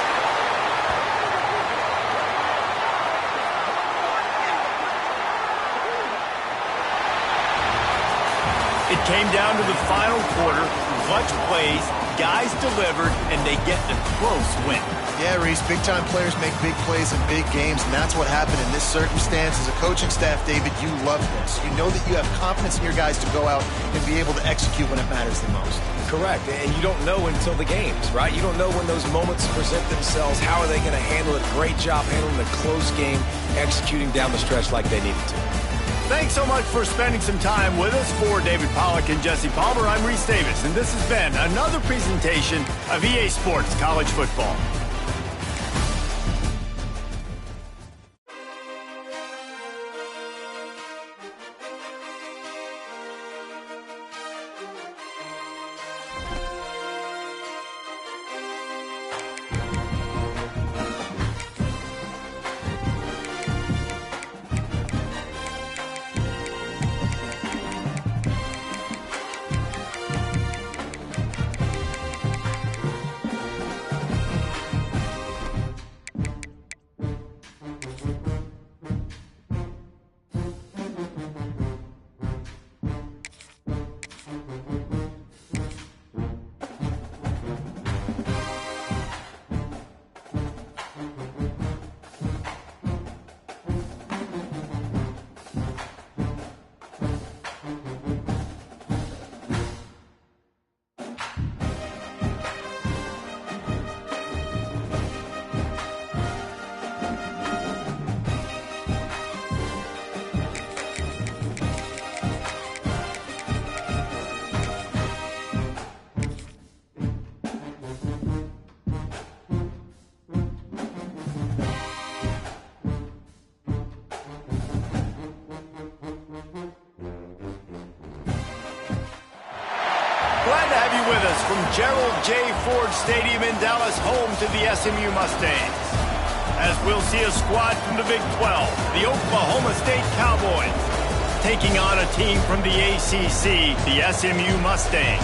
S2: It came down to the final quarter. Clutch plays, guys delivered, and they get the close win.
S4: Yeah, Reese, big-time players make big plays in big games, and that's what happened in this circumstance. As a coaching staff, David, you love this. You know that you have confidence in your guys to go out and be able to execute when it matters the most.
S3: Correct, and you don't know until the games, right? You don't know when those moments present themselves. How are they going to handle it? Great job handling a close game, executing down the stretch like they needed to.
S2: Thanks so much for spending some time with us. For David Pollack and Jesse Palmer, I'm Reese Davis, and this has been another presentation of EA Sports College Football. Glad to have you with us from Gerald J. Ford Stadium in Dallas, home to the SMU Mustangs. As we'll see a squad from the Big 12, the Oklahoma State Cowboys, taking on a team from the ACC, the SMU Mustangs.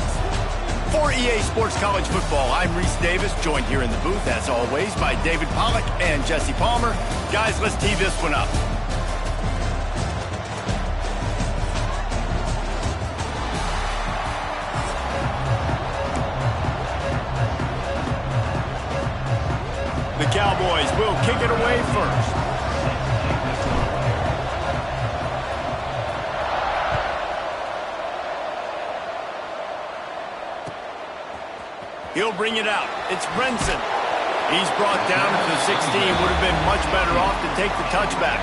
S2: For EA Sports College Football, I'm Reese Davis, joined here in the booth, as always, by David Pollack and Jesse Palmer. Guys, let's tee this one up. The Cowboys will kick it away first. He'll bring it out. It's Brenson. He's brought down to the 16. Would have been much better off to take the touchback.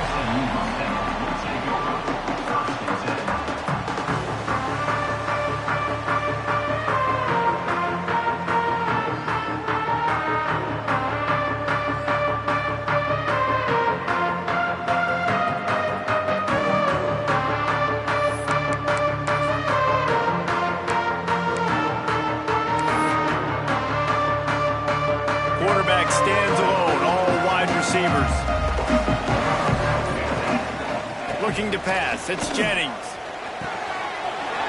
S2: Quarterback stands alone, all wide receivers. Looking to pass, it's Jennings.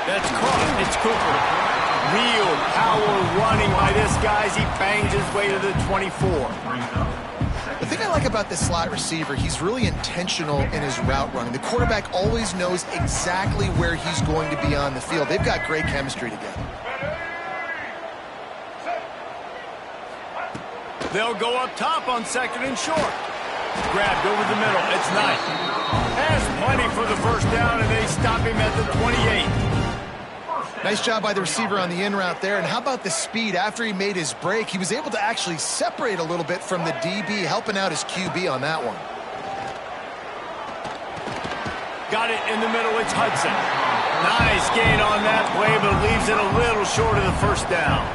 S2: That's caught, it's Cooper. Real power running by this guy as he bangs his way to the 24.
S4: The thing I like about this slot receiver, he's really intentional in his route running. The quarterback always knows exactly where he's going to be on the field. They've got great chemistry together.
S2: They'll go up top on second and short. Grabbed over the middle. It's Knight. Has plenty for the first down, and they stop him at the 28.
S4: Nice job by the receiver on the in route there. And how about the speed? After he made his break, he was able to actually separate a little bit from the DB, helping out his QB on that one.
S2: Got it in the middle. It's Hudson. Nice gain on that play, but leaves it a little short of the first down.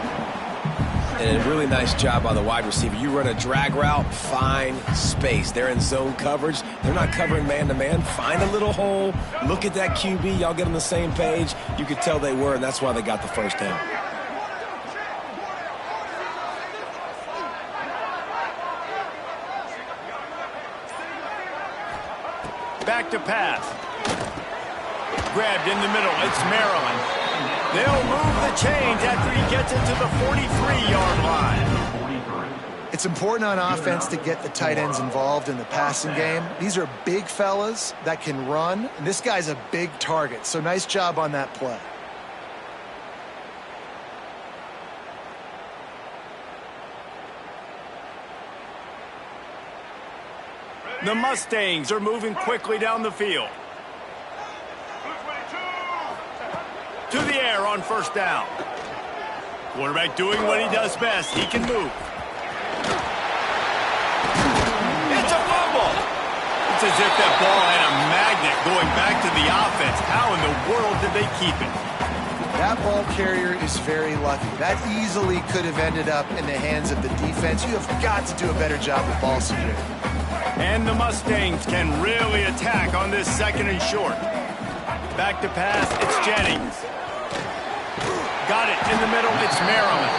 S3: And a really nice job by the wide receiver. You run a drag route, find space. They're in zone coverage. They're not covering man-to-man. Find a little hole. Look at that QB. Y'all get on the same page. You could tell they were, and that's why they got the first down.
S2: Back to pass. Grabbed in the middle. It's Maryland. They'll move the chains after he gets it to the 43-yard line.
S4: It's important on offense to get the tight ends involved in the passing game. These are big fellas that can run, and this guy's a big target, so nice job on that play.
S2: The Mustangs are moving quickly down the field. To the air on first down. Quarterback doing what he does best. He can move. It's a fumble. It's as if that ball had a magnet going back to the offense. How in the world did they keep it?
S4: That ball carrier is very lucky. That easily could have ended up in the hands of the defense. You have got to do a better job with ball security.
S2: And the Mustangs can really attack on this second and short. Back to pass, it's Jennings. Got it in the middle, it's Maryland.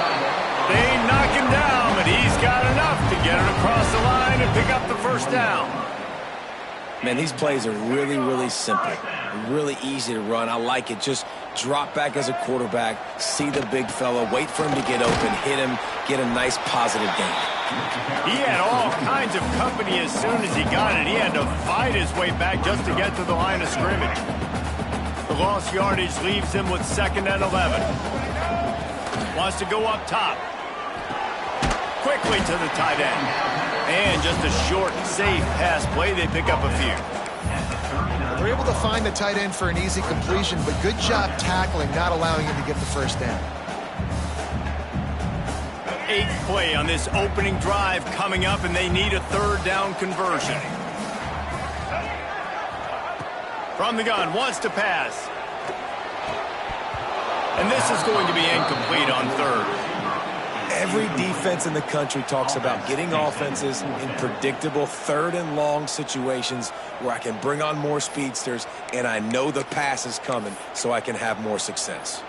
S2: They knock him down, but he's got enough to get it across the line and pick up the first down.
S3: Man, these plays are really, really simple. Really easy to run. I like it. Just drop back as a quarterback, see the big fella, wait for him to get open, hit him, get a nice positive gain.
S2: He had all kinds of company as soon as he got it. He had to fight his way back just to get to the line of scrimmage. The lost yardage leaves him with 2nd and 11. Wants to go up top. Quickly to the tight end. And just a short, safe pass play. They pick up a few.
S4: They're able to find the tight end for an easy completion, but good job tackling, not allowing him to get the first down.
S2: 8th play on this opening drive coming up, and they need a 3rd down conversion. From the gun, wants to pass. And this is going to be incomplete on 3rd.
S3: Every defense in the country talks about getting offenses in predictable 3rd and long situations where I can bring on more speedsters and I know the pass is coming so I can have more success.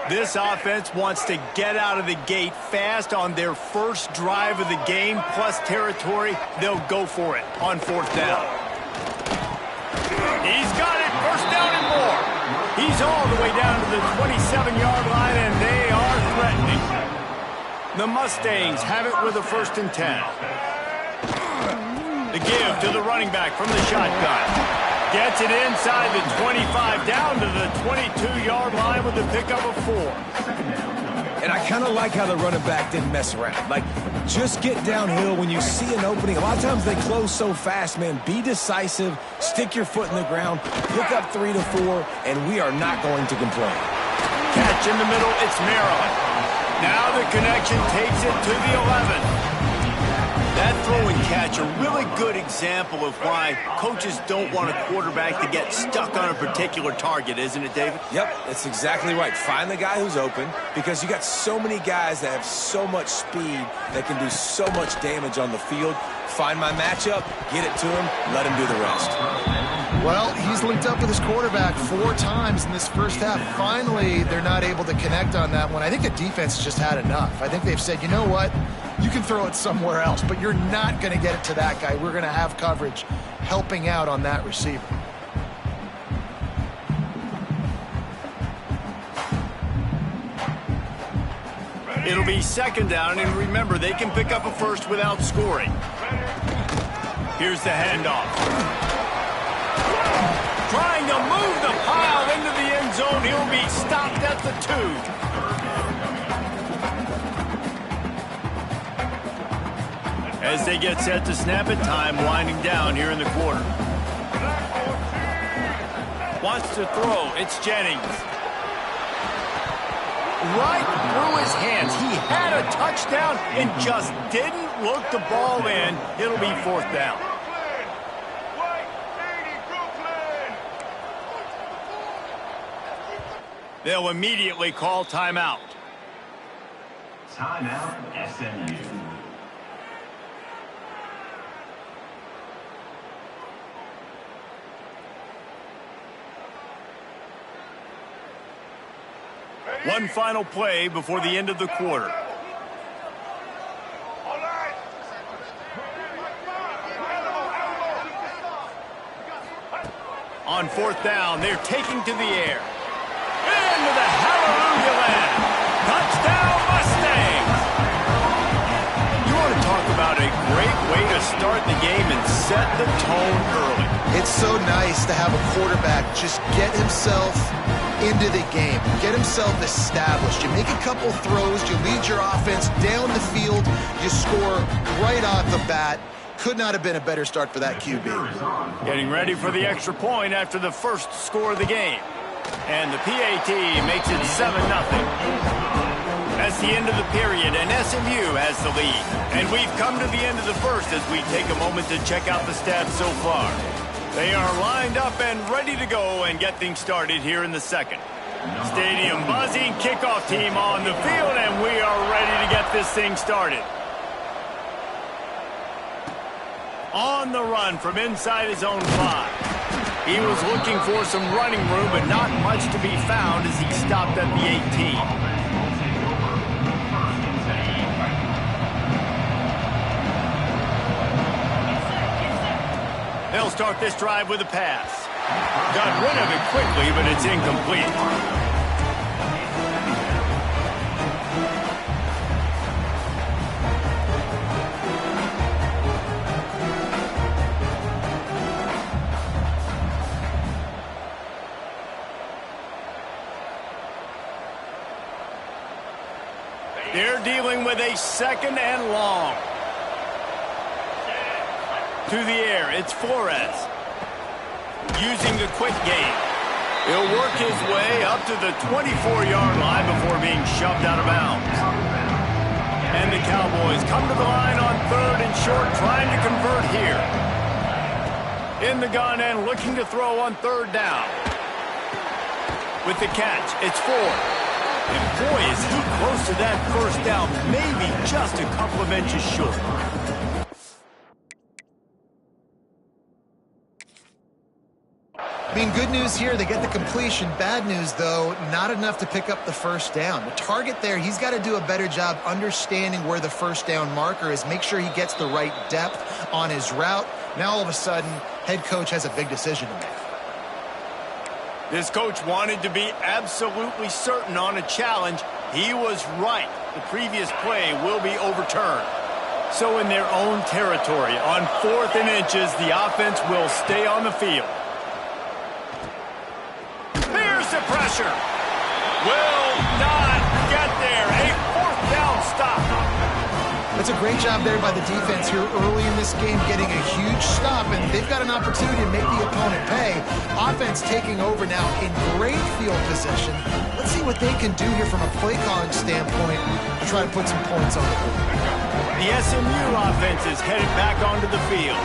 S2: This offense wants to get out of the gate fast on their first drive of the game, plus territory. They'll go for it on 4th down. He's got it, 1st down and more. He's all the way down to the 27-yard line, and they are threatening. The Mustangs have it with a 1st and 10. The give to the running back from the shotgun. Gets it inside the 25, down to the 22-yard line with a pickup of 4.
S3: And I kind of like how the running back didn't mess around. Like, just get downhill when you see an opening. A lot of times they close so fast, man. Be decisive, stick your foot in the ground, pick up 3 to 4, and we are not going to complain.
S2: Catch in the middle, it's Maryland. Now the connection takes it to the 11. That throw and catch, a really good example of why coaches don't want a quarterback to get stuck on a particular target, isn't it, David?
S3: Yep, that's exactly right. Find the guy who's open, because you got so many guys that have so much speed that can do so much damage on the field. Find my matchup, get it to him, let him do the rest.
S4: Well, he's linked up with his quarterback 4 times in this first half. Finally, they're not able to connect on that one. I think the defense just had enough. I think they've said, you know what? You can throw it somewhere else, but you're not going to get it to that guy. We're going to have coverage helping out on that receiver.
S2: It'll be 2nd down, and remember, they can pick up a 1st without scoring. Here's the handoff. Trying to move the pile into the end zone. He'll be stopped at the 2. As they get set to snap it, time winding down here in the quarter. Wants to throw. It's Jennings. Right through his hands. He had a touchdown and just didn't look the ball in. It'll be 4th down. They'll immediately call timeout.
S5: Timeout, SMU.
S2: One final play before the end of the quarter. On 4th down, they're taking to the air. Into the hallelujah land. Touchdown, Mustangs! You want to talk about a great way to start the game and set the tone early.
S4: It's so nice to have a quarterback just get himself into the game, get himself established. You make a couple throws, you lead your offense down the field, you score right off the bat. Could not have been a better start for that QB.
S2: Getting ready for the extra point after the first score of the game. And the PAT makes it 7-0. That's the end of the period, and SMU has the lead. And we've come to the end of the first as we take a moment to check out the stats so far. They are lined up and ready to go and get things started here in the second. Stadium buzzing, kickoff team on the field, and we are ready to get this thing started. On the run from inside his own 5. He was looking for some running room, but not much to be found as he stopped at the 18. They'll start this drive with a pass. Got rid of it quickly, but it's incomplete. They're dealing with a 2nd and long. To the air, it's Flores. Using the quick game. He'll work his way up to the 24-yard line before being shoved out of bounds. And the Cowboys come to the line on 3rd and short, trying to convert here. In the gun and looking to throw on 3rd down. With the catch, it's Ford. And boy, is he close to that 1st down, maybe just a couple of inches short.
S4: I mean, good news here, they get the completion. Bad news, though, not enough to pick up the 1st down. The target there, he's got to do a better job understanding where the 1st down marker is, make sure he gets the right depth on his route. Now, all of a sudden, head coach has a big decision to make.
S2: This coach wanted to be absolutely certain on a challenge. He was right. The previous play will be overturned. So in their own territory, on 4th and inches, the offense will stay on the field. Here's the pressure. Will not get there. A 4th down stop.
S4: That's a great job there by the defense here early in this game, getting a huge stop, and they've got an opportunity to make the opponent pay. Offense taking over now in great field position. Let's see what they can do here from a play calling standpoint to try to put some points on the board.
S2: The SMU offense is headed back onto the field.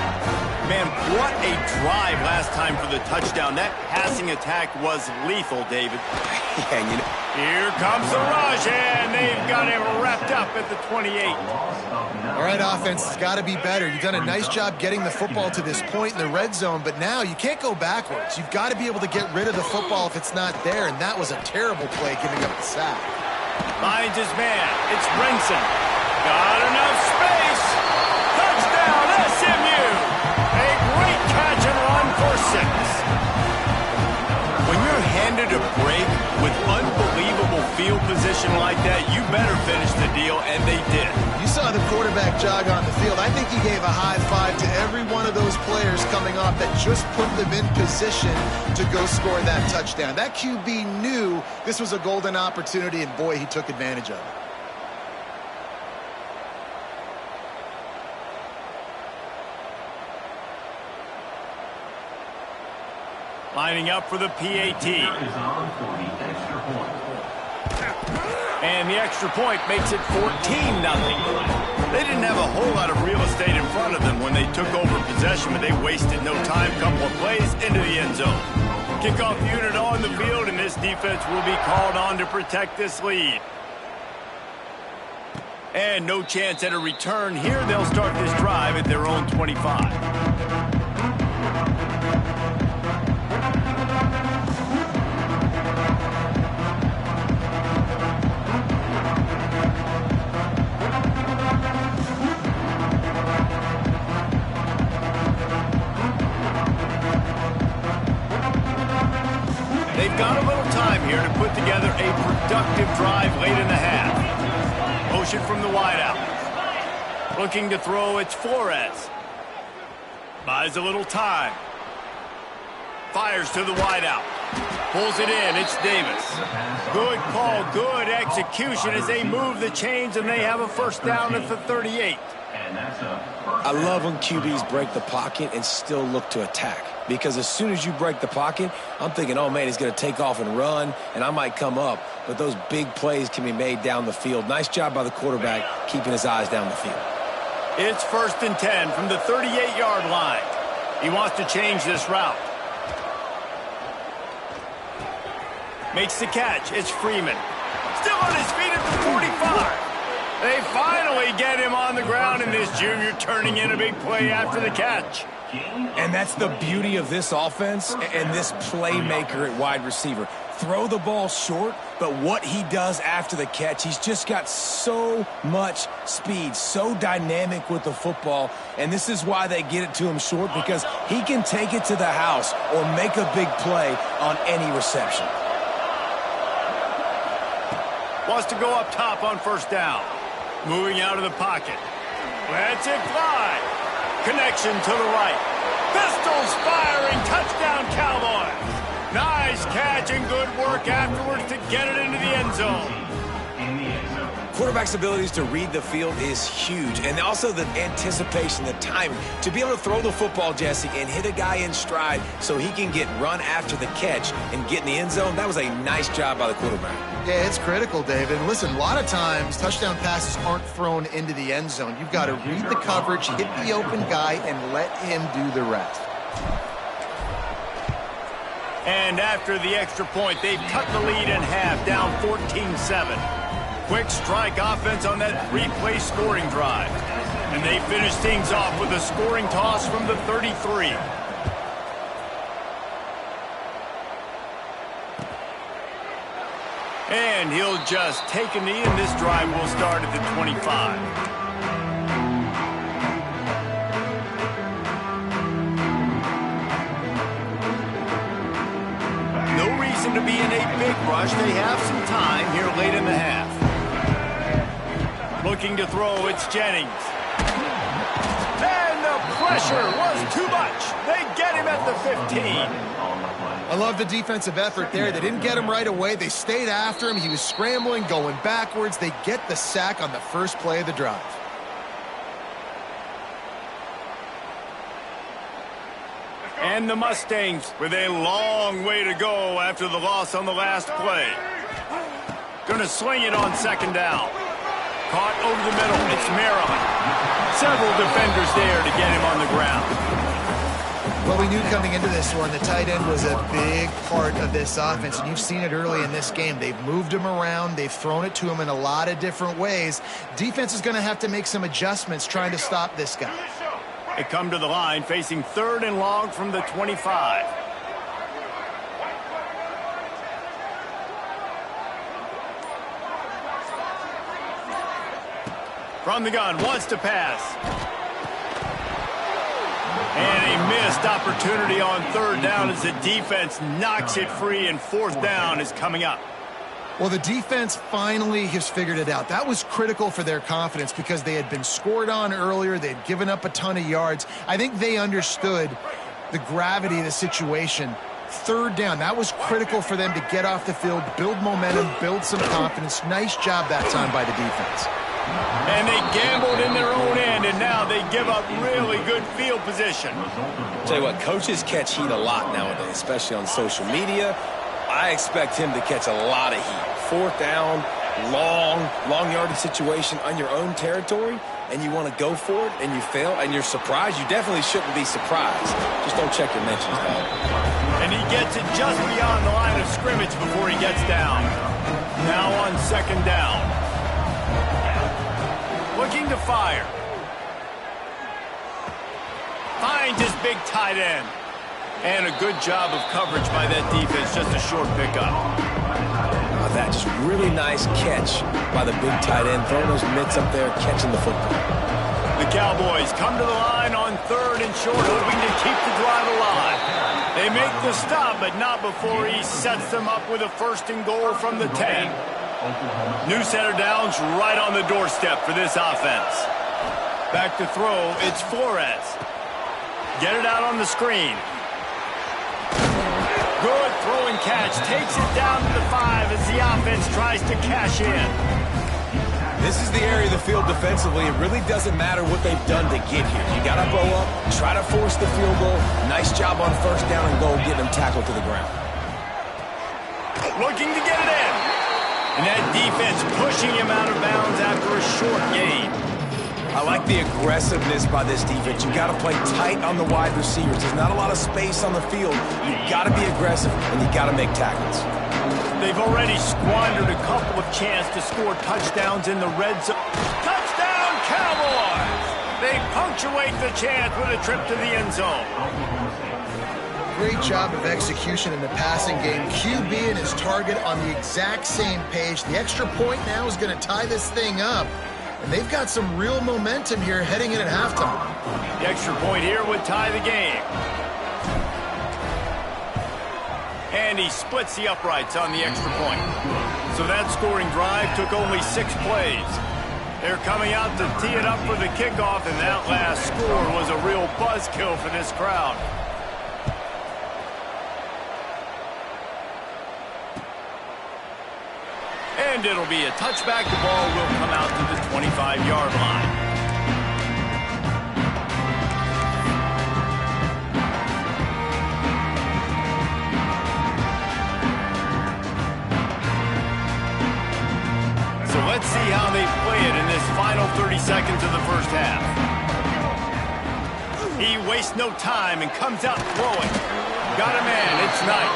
S2: Man, what a drive last time for the touchdown. That passing attack was lethal, David.
S3: Yeah, you know.
S2: Here comes the rush, and they've got him wrapped up at the 28.
S4: All right, offense, it's got to be better. You've done a nice job getting the football to this point in the red zone, but now you can't go backwards. You've got to be able to get rid of the football if it's not there, and that was a terrible play giving up the sack.
S2: Finds his man. It's Brinson. Got enough space. Touchdown, SMU. A great catch and run for 6. When you're handed a break with unbelievable field position like that, you better finish the deal, and they did.
S4: You saw the quarterback jog on the field. I think he gave a high five to every one of those players coming off that just put them in position to go score that touchdown. That QB knew this was a golden opportunity, and boy, he took advantage of it.
S2: Lining up for the PAT.
S5: Is on for the extra point.
S2: And the extra point makes it 14-0. They didn't have a whole lot of real estate in front of them when they took over possession, but they wasted no time. Couple of plays into the end zone. Kickoff unit on the field, and this defense will be called on to protect this lead. And no chance at a return here. They'll start this drive at their own 25. They've got a little time here to put together a productive drive late in the half. Motion from the wideout. Looking to throw, it's Flores. Buys a little time. Fires to the wideout. Pulls it in, it's Davis. Good call, good execution as they move the chains and they have a first down at the 38.
S3: I love when QBs break the pocket and still look to attack. Because as soon as you break the pocket, I'm thinking, oh, man, he's going to take off and run, and I might come up. But those big plays can be made down the field. Nice job by the quarterback keeping his eyes down the field.
S2: It's 1st and 10 from the 38-yard line. He wants to change this route. Makes the catch. It's Freeman. Still on his feet at the 45. They finally get him on the ground, and this junior turning in a big play after the catch.
S3: And that's the beauty of this offense and this playmaker at wide receiver. Throw the ball short, but what he does after the catch, he's just got so much speed, so dynamic with the football, and this is why they get it to him short, because he can take it to the house or make a big play on any reception.
S2: Wants to go up top on first down. Moving out of the pocket. Lets it fly. Connection to the right. Pistols firing. Touchdown, Cowboys. Nice catch and good work afterwards to get it into the end zone.
S3: Quarterback's abilities to read the field is huge, and also the anticipation, the timing. To be able to throw the football, Jesse, and hit a guy in stride so he can get run after the catch and get in the end zone, that was a nice job by the quarterback.
S4: Yeah, it's critical, David. And listen, a lot of times touchdown passes aren't thrown into the end zone. You've got to read the coverage, hit the open guy, and let him do the rest.
S2: And after the extra point, they've cut the lead in half, down 14-7. Quick strike offense on that three-play scoring drive. And they finish things off with a scoring toss from the 33. And he'll just take a knee, and this drive will start at the 25. To be in a big rush. They have some time here late in the half. Looking to throw, it's Jennings. And the pressure was too much. They get him at the 15.
S4: I love the defensive effort there. They didn't get him right away. They stayed after him. He was scrambling, going backwards. They get the sack on the first play of the drive.
S2: And the Mustangs with a long way to go after the loss on the last play. Gonna swing it on second down. Caught over the middle. It's Maryland. Several defenders there to get him on the ground.
S4: Well, we knew coming into this one, the tight end was a big part of this offense, and you've seen it early in this game. They've moved him around. They've thrown it to him in a lot of different ways. Defense is going to have to make some adjustments trying to stop this guy.
S2: They come to the line facing 3rd and long from the 25. From the gun, wants to pass. And a missed opportunity on 3rd down as the defense knocks it free, and 4th down is coming up.
S4: Well, the defense finally has figured it out. That was critical for their confidence because they had been scored on earlier. They had given up a ton of yards. I think they understood the gravity of the situation. 3rd down, that was critical for them to get off the field, build momentum, build some confidence. Nice job that time by the defense.
S2: And they gambled in their own end, and now they give up really good field position.
S3: Tell you what, coaches catch heat a lot nowadays, especially on social media. I expect him to catch a lot of heat. Fourth down, long yardage situation on your own territory, and you want to go for it, and you fail, and you're surprised. You definitely shouldn't be surprised. Just don't check your mentions, dog.
S2: And he gets it just beyond the line of scrimmage before he gets down. Now on second down. Looking to fire. Finds his big tight end. And a good job of coverage by that defense. Just a short pickup.
S3: That just really nice catch by the big tight end. Throwing those mitts up there, catching the football.
S2: The Cowboys come to the line on third and short, hoping to keep the drive alive. They make the stop, but not before he sets them up with a first and goal from the 10. New set of downs right on the doorstep for this offense. Back to throw, it's Flores. Get it out on the screen. Good throw and catch. Takes it down to the 5 as the offense tries to cash in.
S3: This is the area of the field defensively. It really doesn't matter what they've done to get here. You got to bow up, try to force the field goal. Nice job on first down and goal, getting them tackled to the ground.
S2: Looking to get it in. And that defense pushing him out of bounds after a short gain.
S3: I like the aggressiveness by this defense. You got to play tight on the wide receivers. There's not a lot of space on the field. You got to be aggressive, and you got to make tackles.
S2: They've already squandered a couple of chances to score touchdowns in the red zone. Touchdown, Cowboys! They punctuate the chance with a trip to the end zone.
S4: Great job of execution in the passing game. QB and his target on the exact same page. The extra point now is going to tie this thing up. And they've got some real momentum here heading in at halftime.
S2: The extra point here would tie the game. And he splits the uprights on the extra point. So that scoring drive took only 6 plays. They're coming out to tee it up for the kickoff, and that last score was a real buzzkill for this crowd. And it'll be a touchback. The ball will come out to the 25-yard line. So let's see how they play it in this final 30 seconds of the first half. He wastes no time and comes out throwing. Got a man. It's Knight.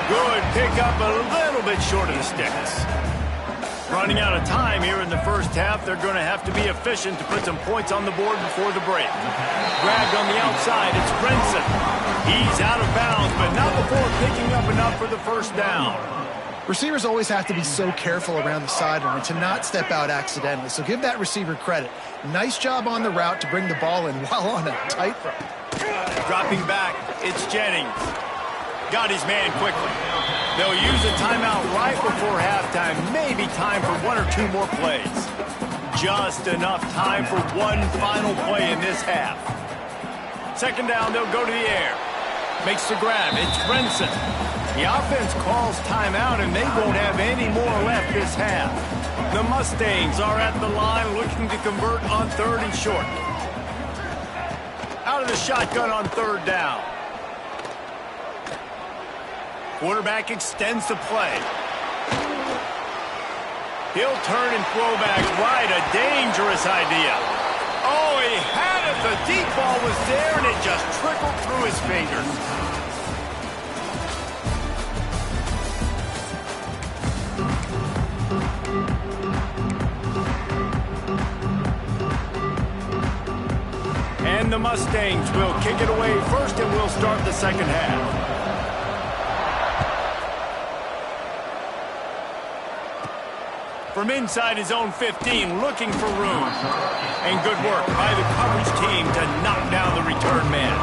S2: Good pickup, a little bit short of the sticks. Running out of time here in the first half. They're going to have to be efficient to put some points on the board before the break. Grabbed on the outside. It's Brinson. He's out of bounds, but not before picking up enough for the first down.
S4: Receivers always have to be so careful around the sideline to not step out accidentally. So give that receiver credit. Nice job on the route to bring the ball in while on a tight rope.
S2: Dropping back. It's Jennings. Got his man quickly. They'll use a timeout right before halftime. Maybe time for 1 or 2 more plays. Just enough time for one final play in this half. Second down, they'll go to the air. Makes the grab. It's Brinson. The offense calls timeout, and they won't have any more left this half. The Mustangs are at the line looking to convert on third and short. Out of the shotgun on third down. Quarterback extends the play. He'll turn and throw back right. A dangerous idea. Oh, he had it. The deep ball was there, and it just trickled through his fingers. And the Mustangs will kick it away first, and we'll start the second half. From inside his own 15, looking for room. And good work by the coverage team to knock down the return man.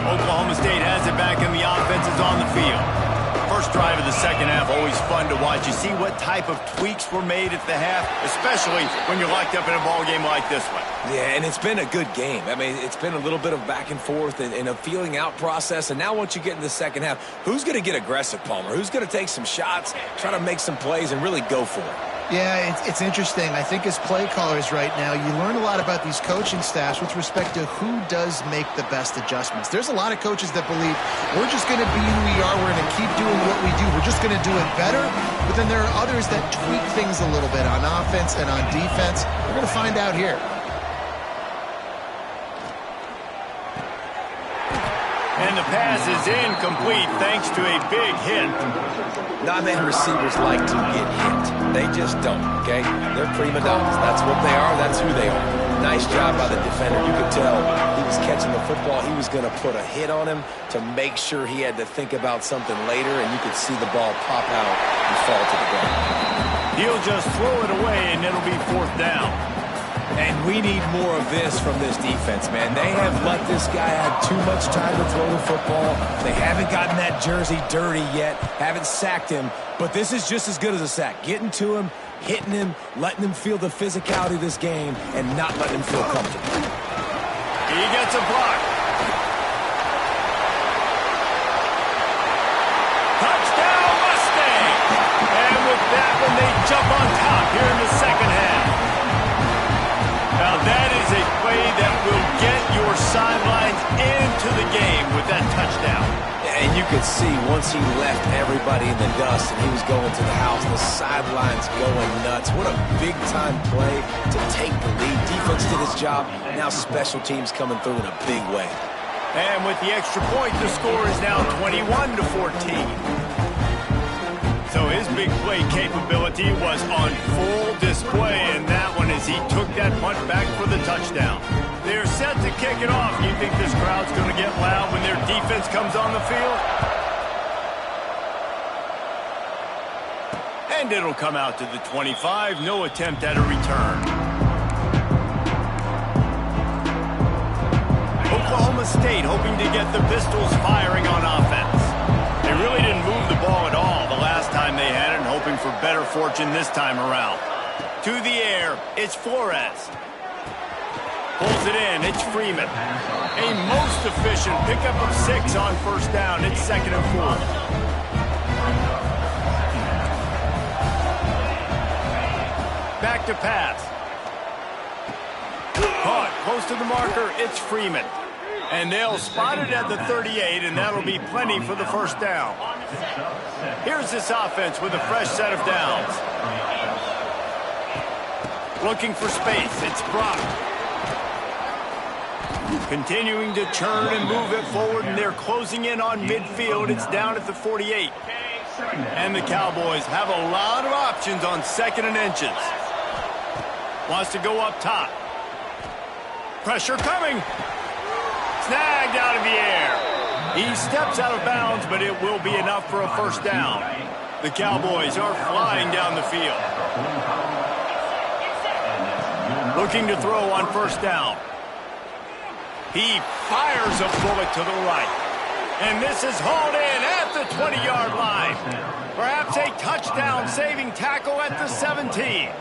S2: Oklahoma State has it back, and the offense is on the field. First drive of the second half, always fun to watch. You see what type of tweaks were made at the half, especially when you're locked up in a ball game like this one.
S3: Yeah, and it's been a good game. I mean, it's been a little bit of back and forth and a feeling out process. And now once you get in the second half, who's going to get aggressive, Palmer? Who's going to take some shots, try to make some plays, and really go for it?
S4: Yeah, it's interesting. I think as play callers right now, you learn a lot about these coaching staffs with respect to who does make the best adjustments. There's a lot of coaches that believe we're just going to be who we are. We're going to keep doing what we do. We're just going to do it better. But then there are others that tweak things a little bit on offense and on defense. We're going to find out here.
S2: And the pass is incomplete thanks to a big hit.
S3: Not many receivers like to get hit. They just don't, okay? They're prima donnas. That's what they are. That's who they are. Nice job by the defender. You could tell he was catching the football. He was going to put a hit on him to make sure he had to think about something later, and you could see the ball pop out and fall to the ground.
S2: He'll just throw it away, and it'll be 4th down.
S3: And we need more of this from this defense, man. They have let this guy have too much time to throw the football. They haven't gotten that jersey dirty yet, haven't sacked him. But this is just as good as a sack. Getting to him, hitting him, letting him feel the physicality of this game, and not letting him feel comfortable.
S2: He gets a block. Touchdown, Mustang! And with that one, they jump on top here in the second half. Now that is a play that will get your sidelines into the game with that touchdown.
S3: And you could see once he left everybody in the dust and he was going to the house, the sidelines going nuts. What a big-time play to take the lead. Defense did its job. Now special teams coming through in a big way.
S2: And with the extra point, the score is now 21-14. So his big play capability was on full display, and that one as he took that punt back for the touchdown. They're set to kick it off. You think this crowd's going to get loud when their defense comes on the field? And it'll come out to the 25. No attempt at a return. Oklahoma State hoping to get the Pistols firing on offense. They really didn't move the ball at all the last time they had it, and hoping for better fortune this time around. To the air, it's Flores. Pulls it in, it's Freeman. A most efficient pickup of 6 on 1st down. It's 2nd and 4. Back to pass. Caught close to the marker, it's Freeman. And they'll spot it at the 38, and that'll be plenty for the 1st down. Here's this offense with a fresh set of downs. Looking for space, it's Brock. Continuing to churn and move it forward, and they're closing in on midfield. It's down at the 48. And the Cowboys have a lot of options on 2nd and inches. Wants to go up top. Pressure coming. Snagged out of the air. He steps out of bounds, but it will be enough for a 1st down. The Cowboys are flying down the field. Looking to throw on 1st down. He fires a bullet to the right. And this is hauled in at the 20-yard line. Perhaps a touchdown-saving tackle at the 17.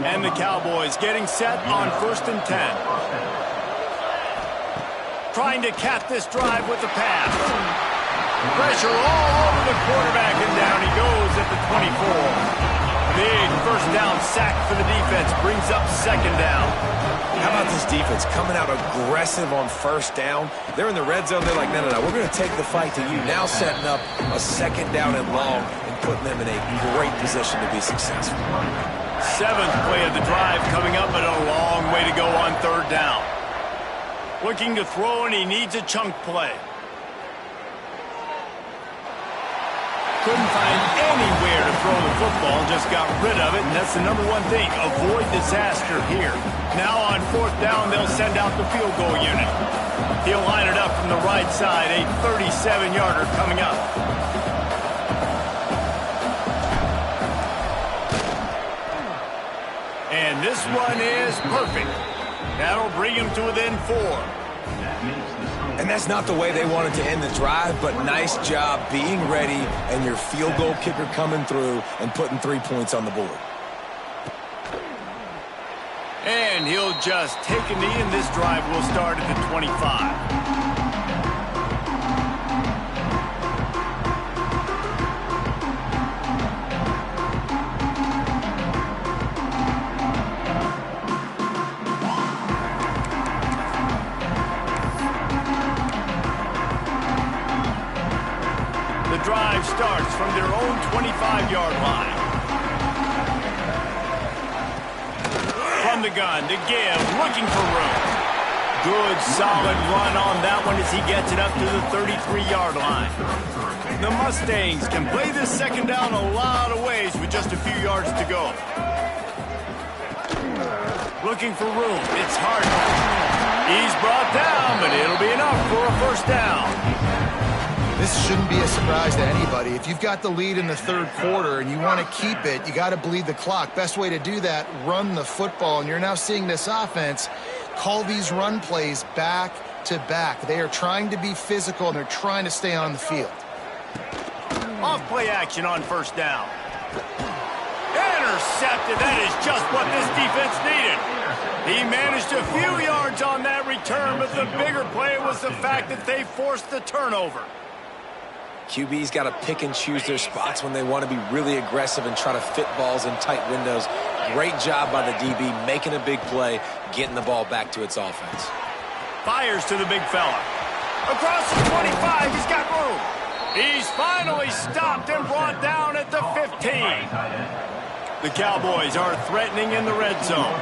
S2: And the Cowboys getting set on 1st and 10. Trying to cap this drive with the pass. Pressure all over the quarterback, and down he goes at the 24. Big 1st down sack for the defense brings up 2nd down.
S3: How about this defense coming out aggressive on 1st down? They're in the red zone. They're like, no, we're going to take the fight to you. Now setting up a 2nd down and long and putting them in a great position to be successful.
S2: 7th play of the drive coming up, but a long way to go on 3rd down. Looking to throw, and he needs a chunk play. Couldn't find anywhere to throw the football, just got rid of it, and that's the number one thing. Avoid disaster here. Now on 4th down, they'll send out the field goal unit. He'll line it up from the right side, a 37-yarder coming up. And this one is perfect. That'll bring him to within 4.
S3: And that's not the way they wanted to end the drive, but nice job being ready and your field goal kicker coming through and putting 3 points on the board.
S2: And he'll just take a knee, and this drive will start at the 25. The drive starts from their own 25-yard line. From the gun to give, looking for room. Good, solid run on that one as he gets it up to the 33-yard line. The Mustangs can play this second down a lot of ways with just a few yards to go. Looking for room. It's hard. He's brought down, but it'll be enough for a first down.
S4: This shouldn't be a surprise to anybody. If you've got the lead in the third quarter and you want to keep it, you got to bleed the clock. Best way to do that, run the football. And you're now seeing this offense call these run plays back to back. They are trying to be physical, and they're trying to stay on the field.
S2: Off play action on first down. Intercepted. That is just what this defense needed. He managed a few yards on that return, but the bigger play was the fact that they forced the turnover.
S3: QB's got to pick and choose their spots when they want to be really aggressive and try to fit balls in tight windows. Great job by the DB making a big play, getting the ball back to its offense.
S2: Fires to the big fella. Across the 25, he's got room. He's finally stopped and brought down at the 15. The Cowboys are threatening in the red zone.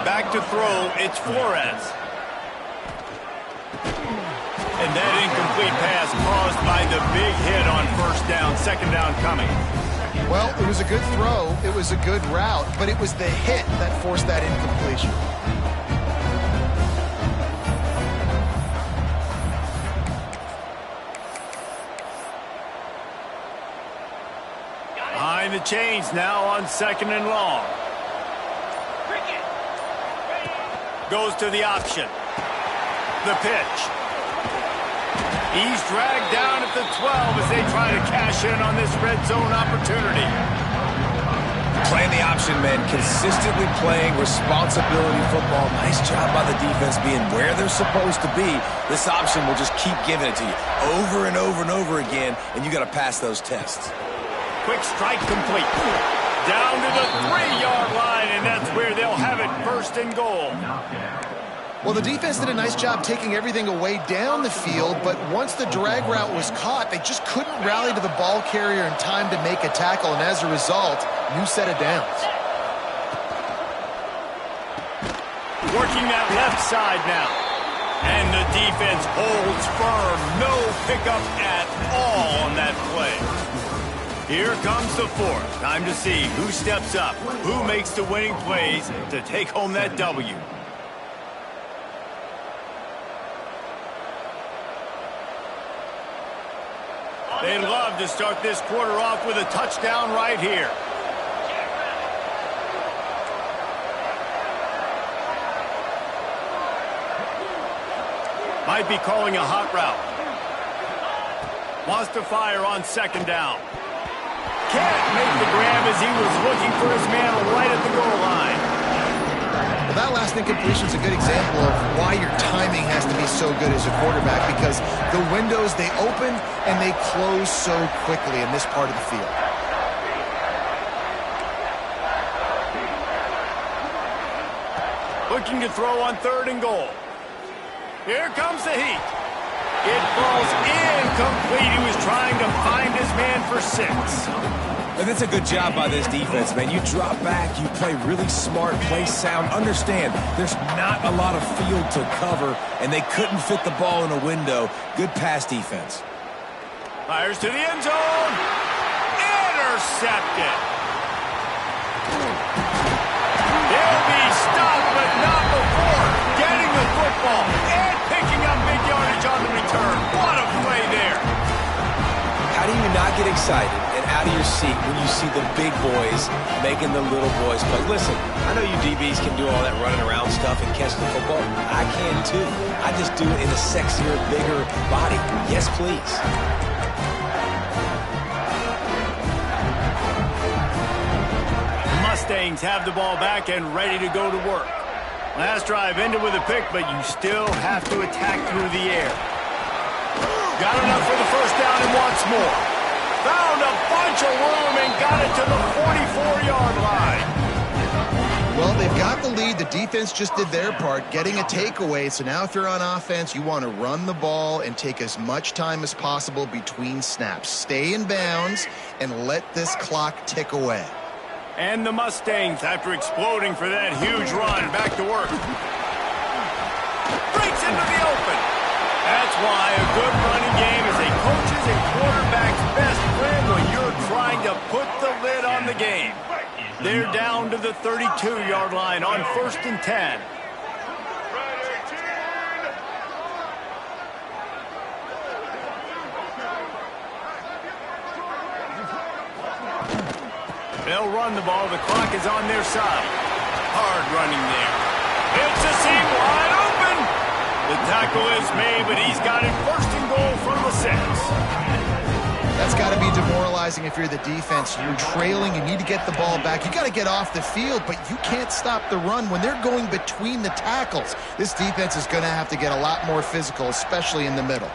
S2: Back to throw, it's Flores. And that incomplete pass caused by the big hit on first down, second down coming.
S4: Well, it was a good throw. It was a good route, but it was the hit that forced that incompletion.
S2: Behind the chains now on second and long. Goes to the option. The pitch. He's dragged down at the 12 as they try to cash in on this red zone opportunity.
S3: Playing the option, man. Consistently playing responsibility football. Nice job by the defense being where they're supposed to be. This option will just keep giving it to you over and over and over again, and you got to pass those tests.
S2: Quick strike complete. Down to the 3-yard line, and that's where they'll have it first and goal.
S4: Well, the defense did a nice job taking everything away down the field, but once the drag route was caught, they just couldn't rally to the ball carrier in time to make a tackle, and as a result, new set of downs.
S2: Working that left side now. And the defense holds firm. No pickup at all on that play. Here comes the fourth. Time to see who steps up, who makes the winning plays to take home that W. They'd love to start this quarter off with a touchdown right here. Might be calling a hot route. Wants to fire on second down. Can't make the grab as he was looking for his man right at the goal line.
S4: Well, that last incompletion is a good example of why your timing has to be so good as a quarterback, because the windows, they open and they close so quickly in this part of the field.
S2: Looking to throw on third and goal. Here comes the heat. It falls incomplete. He was trying to find his man for 6.
S3: And that's a good job by this defense, man. You drop back, you play really smart, play sound. Understand, there's not a lot of field to cover, and they couldn't fit the ball in a window. Good pass defense.
S2: Fires to the end zone. Intercepted. He'll be stopped, but not before getting the football and picking up big yardage on the return. What a play there.
S3: How do you not get excited and out of your seat when you see the big boys making the little boys play? Listen, I know you DBs can do all that running around stuff and catch the football. I can too. I just do it in a sexier, bigger body. Yes, please.
S2: Mustangs Mustangs have the ball back and ready to go to work. Last drive ended with a pick, but you still have to attack through the air. Got enough for the first down and wants more. Found a bunch of room and got it to the 44-yard line.
S4: Well, they've got the lead. The defense just did their part, getting a takeaway. So now if you're on offense, you want to run the ball and take as much time as possible between snaps. Stay in bounds and let this clock tick away.
S2: And the Mustangs, after exploding for that huge run, back to work. Breaks into the open. That's why a good running game is a coach's and quarterback's best friend when you're trying to put the lid on the game. They're down to the 32-yard line on 1st and 10. They'll run the ball. The clock is on their side. Hard running there. It's a seam wide open. The tackle is made, but he's got it 1st and goal from the 6.
S4: That's got to be demoralizing if you're the defense. You're trailing. You need to get the ball back. You got to get off the field, but you can't stop the run when they're going between the tackles. This defense is going to have to get a lot more physical, especially in the middle.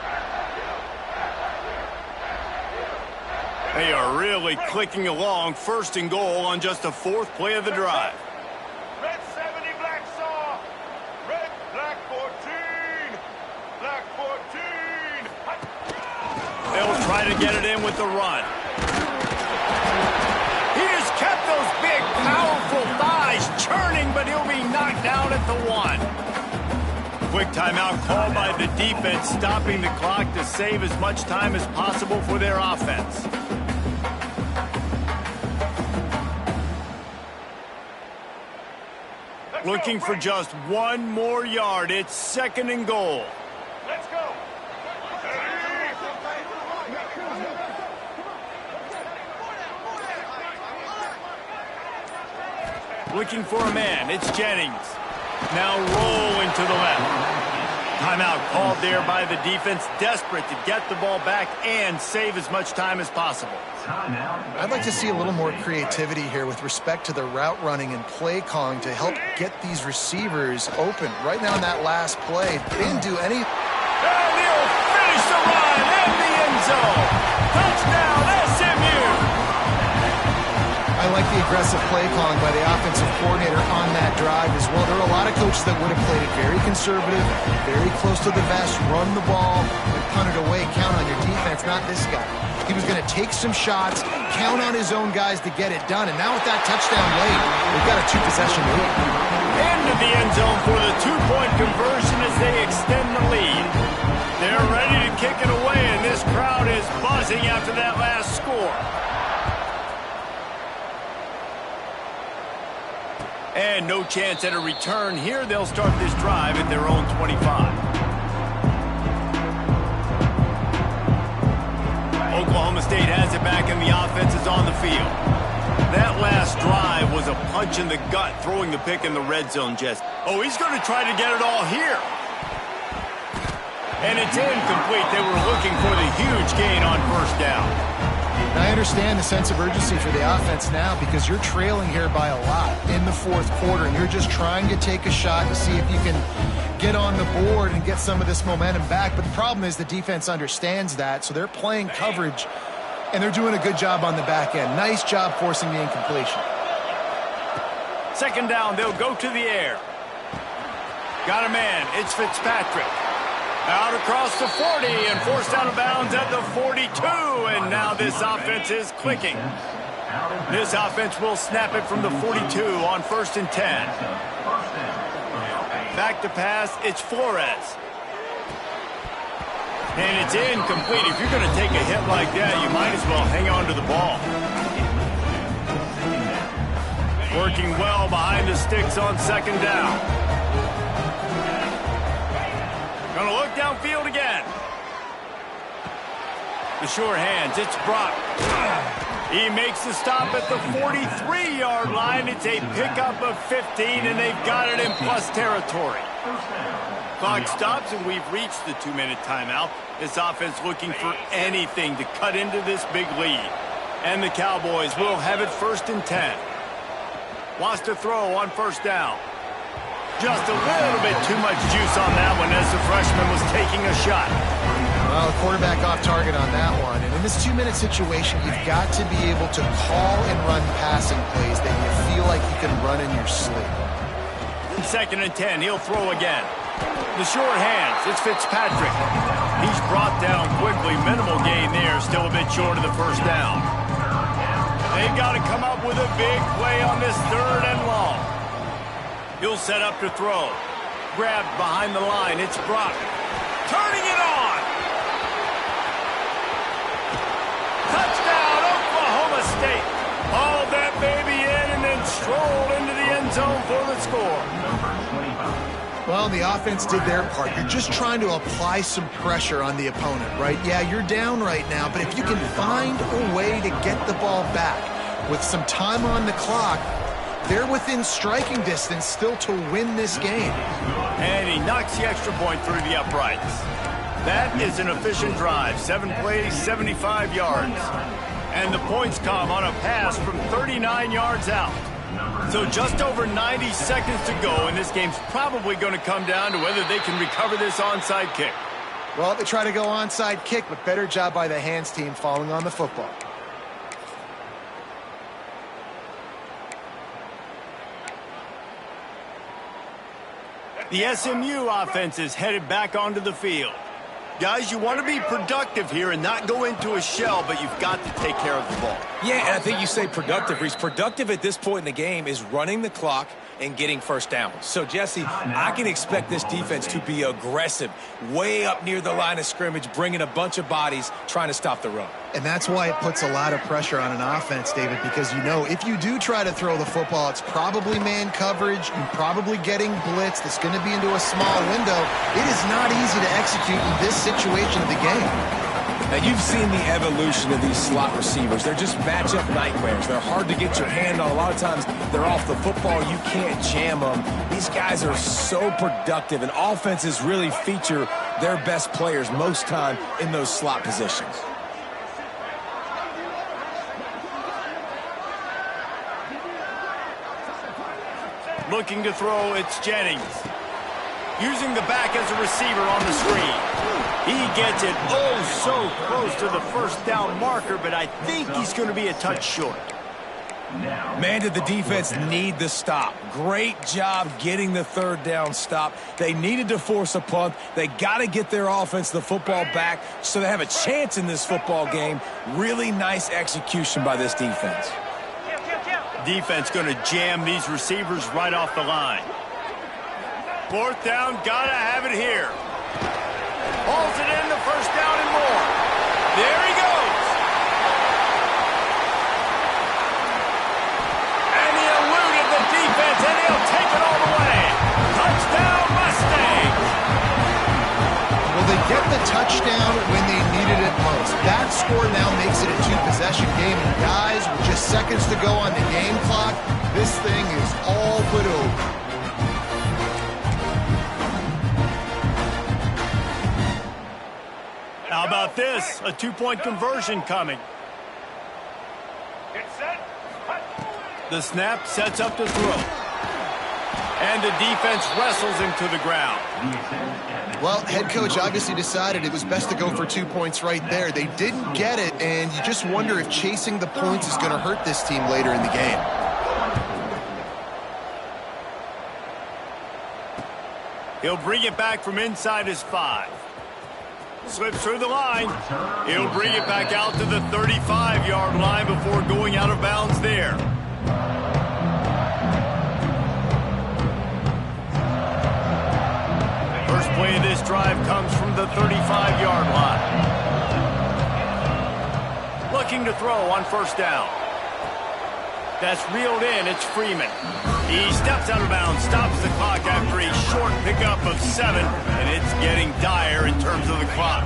S2: They are really clicking along. 1st and goal on just the 4th play of the drive.
S6: Red 70, black saw. Red, black 14. Black 14.
S2: They'll try to get it in with the run. He has kept those big, powerful thighs churning, but he'll be knocked down at the 1. Quick timeout called by the defense, stopping the clock to save as much time as possible for their offense. Looking for just 1 more yard. It's 2nd and goal.
S6: Let's go.
S2: Looking for a man. It's Jennings. Now rolling to the left. Timeout called there by the defense, desperate to get the ball back and save as much time as possible.
S4: I'd like to see a little more creativity here with respect to the route running and play calling to help get these receivers open. Right now in that last play, they didn't do any.
S2: And he'll finish the run in the end zone. Touchdown, SMU.
S4: I like the aggressive play calling by the offensive coordinator on that drive as well. There are a lot of coaches that would have played it very conservative, very close to the vest, run the ball, and punt it away. Count on your defense, not this guy. He was going to take some shots, count on his own guys to get it done. And now with that touchdown late, they've got a 2-possession lead.
S2: Into the end zone for the 2-point conversion as they extend the lead. They're ready to kick it away, and this crowd is buzzing after that last score. And no chance at a return here. They'll start this drive at their own 25. Oklahoma State has it back, and the offense is on the field. That last drive was a punch in the gut, throwing the pick in the red zone, Jess. Oh, he's going to try to get it all here. And it's incomplete. They were looking for the huge gain on 1st down.
S4: I understand the sense of urgency for the offense now because you're trailing here by a lot in the 4th quarter, and you're just trying to take a shot to see if you can get on the board and get some of this momentum back. But the problem is the defense understands that, so they're playing coverage, and they're doing a good job on the back end. Nice job forcing the incompletion.
S2: 2nd down, they'll go to the air. Got a man. It's Fitzpatrick. Out across the 40 and forced out of bounds at the 42. And now this offense is clicking. This offense will snap it from the 42 on 1st and 10. Back to pass, it's Flores. And it's incomplete. If you're going to take a hit like that, you might as well hang on to the ball. Working well behind the sticks on 2nd down. Going to look downfield again. The sure hands, it's Brock. He makes the stop at the 43-yard line. It's a pickup of 15, and they've got it in plus territory. Clock stops, and we've reached the 2-minute timeout. This offense looking for anything to cut into this big lead. And the Cowboys will have it 1st and 10. Wants to throw on first down. Just a little bit too much juice on that one as the freshman was taking a shot.
S4: Well, quarterback off target on that one. And in this 2-minute situation, you've got to be able to call and run passing plays that you feel like you can run in your sleep.
S2: 2nd and 10. He'll throw again. The short hands. It's Fitzpatrick. He's brought down quickly. Minimal gain there. Still a bit short of the first down. They've got to come up with a big play on this 3rd and long. He'll set up to throw. Grabbed behind the line. It's Brock. Turning it on. Touchdown, Oklahoma State. Hauled that baby in and then strolled into the end zone for the score.
S4: Well, the offense did their part. You're just trying to apply some pressure on the opponent, right? Yeah, you're down right now, but if you can find a way to get the ball back with some time on the clock, they're within striking distance still to win this game.
S2: And he knocks the extra point through the uprights. That is an efficient drive. 7 plays, 75 yards. And the points come on a pass from 39 yards out. So just over 90 seconds to go, and this game's probably going to come down to whether they can recover this onside kick.
S4: Well, they try to go onside kick, but better job by the hands team falling on the football.
S2: The SMU offense is headed back onto the field. Guys, you want to be productive here and not go into a shell, but you've got to take care of the ball.
S3: Yeah, and I think you say productive, Reese. Productive at this point in the game is running the clock and getting first down. So, Jesse, I can expect this defense to be aggressive, way up near the line of scrimmage, bringing a bunch of bodies, trying to stop the run.
S4: And that's why it puts a lot of pressure on an offense, David, because you know if you do try to throw the football, it's probably man coverage, you're probably getting blitz, that's going to be into a small window. It is not easy to execute in this situation of the game.
S3: Now, you've seen the evolution of these slot receivers. They're just matchup nightmares. They're hard to get your hand on. A lot of times, they're off the football. You can't jam them. These guys are so productive, and offenses really feature their best players most time in those slot positions.
S2: Looking to throw, it's Jennings. Using the back as a receiver on the screen. He gets it so close to the first down marker, but I think he's going to be a touch short.
S3: Man, did the defense need the stop. Great job getting the 3rd down stop. They needed to force a punt. They got to get their offense the football back so they have a chance in this football game. Really nice execution by this defense.
S2: Defense going to jam these receivers right off the line. 4th down, got to have it here. Hauls it in, the first down and more. There he goes. And he eluded the defense, and he'll take it all the way. Touchdown, Mustangs.
S4: Well, they get the touchdown when they needed it most. That score now makes it a 2-possession game. And guys, with just seconds to go on the game clock, this thing is all but over.
S2: How about this? A 2-point conversion coming.
S6: Get set.
S2: The snap sets up to throw. And the defense wrestles him to the ground.
S4: Well, head coach obviously decided it was best to go for 2 points right there. They didn't get it, and you just wonder if chasing the points is going to hurt this team later in the game.
S2: He'll bring it back from inside his 5. Slips through the line. He'll bring it back out to the 35-yard line before going out of bounds there. First play of this drive comes from the 35-yard line. Looking to throw on first down. That's reeled in. It's Freeman. He steps out of bounds, stops the clock after a short pickup of 7, and it's getting dire in terms of the clock.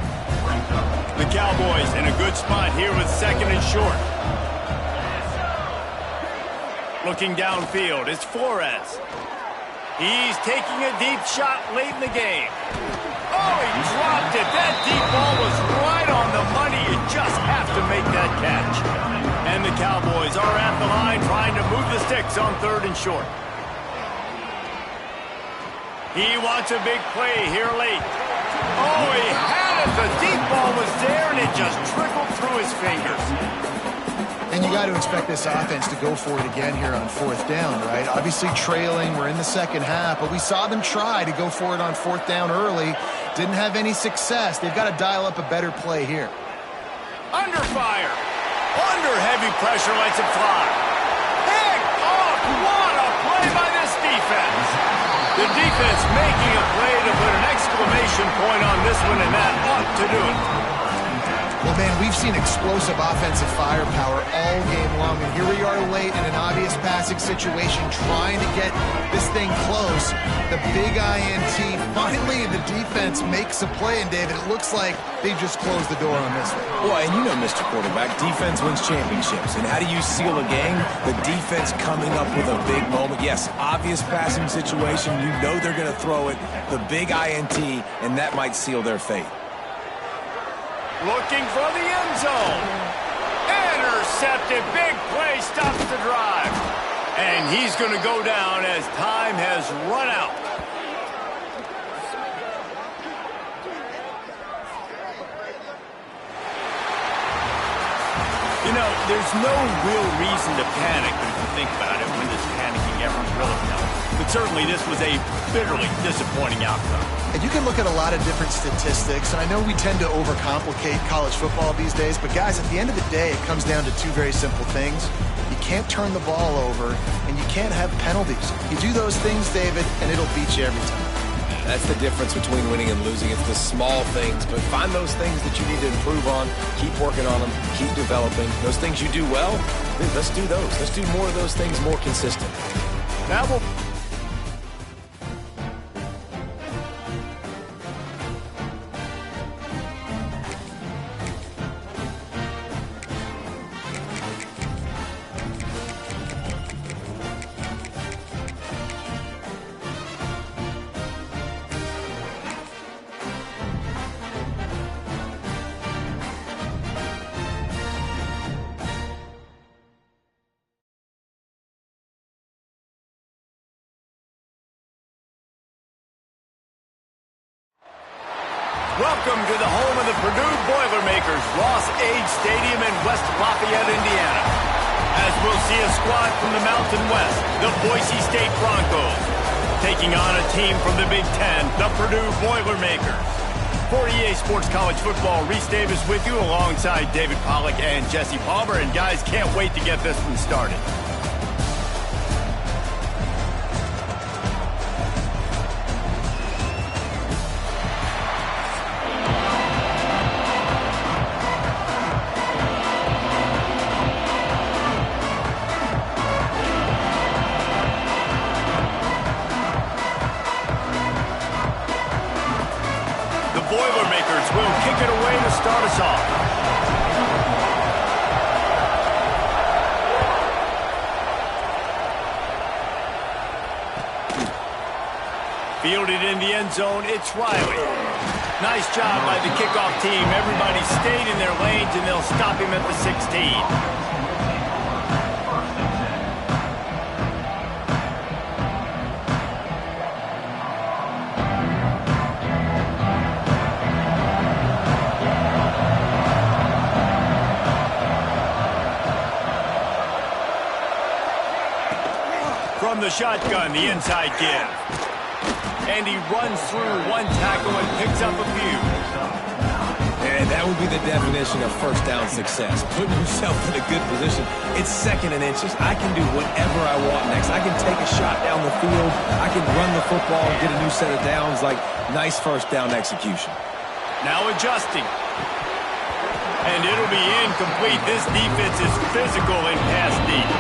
S2: The Cowboys in a good spot here with 2nd and short. Looking downfield, it's Flores. He's taking a deep shot late in the game. Oh, he dropped it. That deep ball was right on the money. You just have to make that catch. And the Cowboys are at the line trying to move the sticks on 3rd and short. He wants a big play here late. Oh, he had it. The deep ball was there, and it just trickled through his fingers.
S4: And you got to expect this offense to go for it again here on 4th down, right? Obviously trailing, we're in the second half, but we saw them try to go for it on 4th down early. Didn't have any success. They've got to dial up a better play here.
S2: Under fire. Under heavy pressure, lets it fly. Picked off. What a play by this defense. The defense making a play to put an exclamation point on this one, and that ought to do it.
S4: Well, man, we've seen explosive offensive firepower all game long, and here we are late in an obvious passing situation trying to get this thing close. The big INT, finally the defense makes a play, and David, it looks like they've just closed the door on this one.
S3: Well, and you know, Mr. Quarterback, defense wins championships. And how do you seal a game? The defense coming up with a big moment. Yes, obvious passing situation. You know they're going to throw it. The big INT, and that might seal their fate.
S2: Looking for the end zone. Intercepted. Big play stops the drive. And he's going to go down as time has run out. You know, there's no real reason to panic, but if you think about it, when does panicking ever really help? But certainly this was a bitterly disappointing outcome.
S4: And you can look at a lot of different statistics, and I know we tend to overcomplicate college football these days, but guys, at the end of the day, it comes down to 2 very simple things. You can't turn the ball over, and you can't have penalties. You do those things, David, and it'll beat you every time.
S3: That's the difference between winning and losing. It's the small things, but find those things that you need to improve on. Keep working on them. Keep developing. Those things you do well, let's do those. Let's do more of those things more consistent.
S2: That will... Welcome to the home of the Purdue Boilermakers, Ross Age Stadium in West Lafayette, Indiana. As we'll see a squad from the Mountain West, the Boise State Broncos, taking on a team from the Big Ten, the Purdue Boilermakers. For EA Sports College Football, Reese Davis with you alongside David Pollack and Jesse Palmer. And guys, can't wait to get this one started. Boilermakers will kick it away to start us off. Fielded in the end zone, it's Riley. Nice job by the kickoff team. Everybody stayed in their lanes, and they'll stop him at the 16. From the shotgun, the inside give. And he runs through one tackle and picks up a few.
S3: And that would be the definition of first down success. Putting yourself in a good position. It's 2nd and inches. I can do whatever I want next. I can take a shot down the field. I can run the football and get a new set of downs. Like, nice first down execution.
S2: Now adjusting. And it'll be incomplete. This defense is physical and pass deep.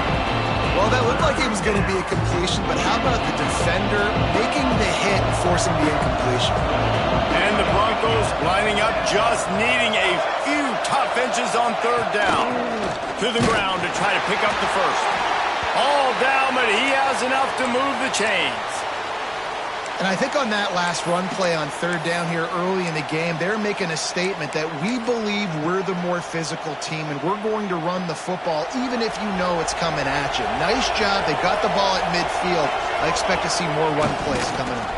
S4: Well, that looked like it was going to be a completion, but how about the defender making the hit and forcing the incompletion?
S2: And the Broncos lining up, just needing a few tough inches on 3rd down. To the ground to try to pick up the first. All down, but he has enough to move the chains.
S4: And I think on that last run play on third down here early in the game, they're making a statement that we believe we're the more physical team and we're going to run the football even if you know it's coming at you. Nice job. They got the ball at midfield. I expect to see more run plays coming up.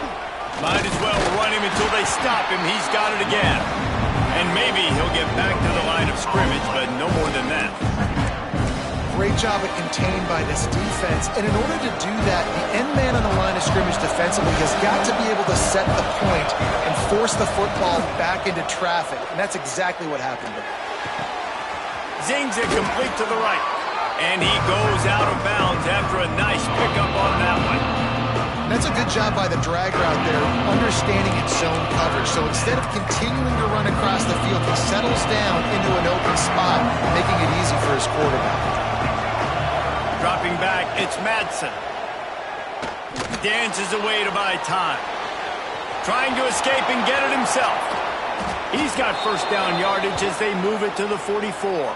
S2: Might as well run him until they stop him. He's got it again. And maybe he'll get back to the line of scrimmage, but no more than that.
S4: Great job at contained by this defense. And in order to do that, the end man on the line of scrimmage defensively has got to be able to set the point and force the football back into traffic. And that's exactly what happened there.
S2: Zings it complete to the right. And he goes out of bounds after a nice pickup on that one.
S4: That's a good job by the drag route there, understanding its zone coverage. So instead of continuing to run across the field, he settles down into an open spot, making it easy for his quarterback.
S2: Dropping back, it's Madsen. Dances away to buy time. Trying to escape and get it himself. He's got first down yardage as they move it to the 44.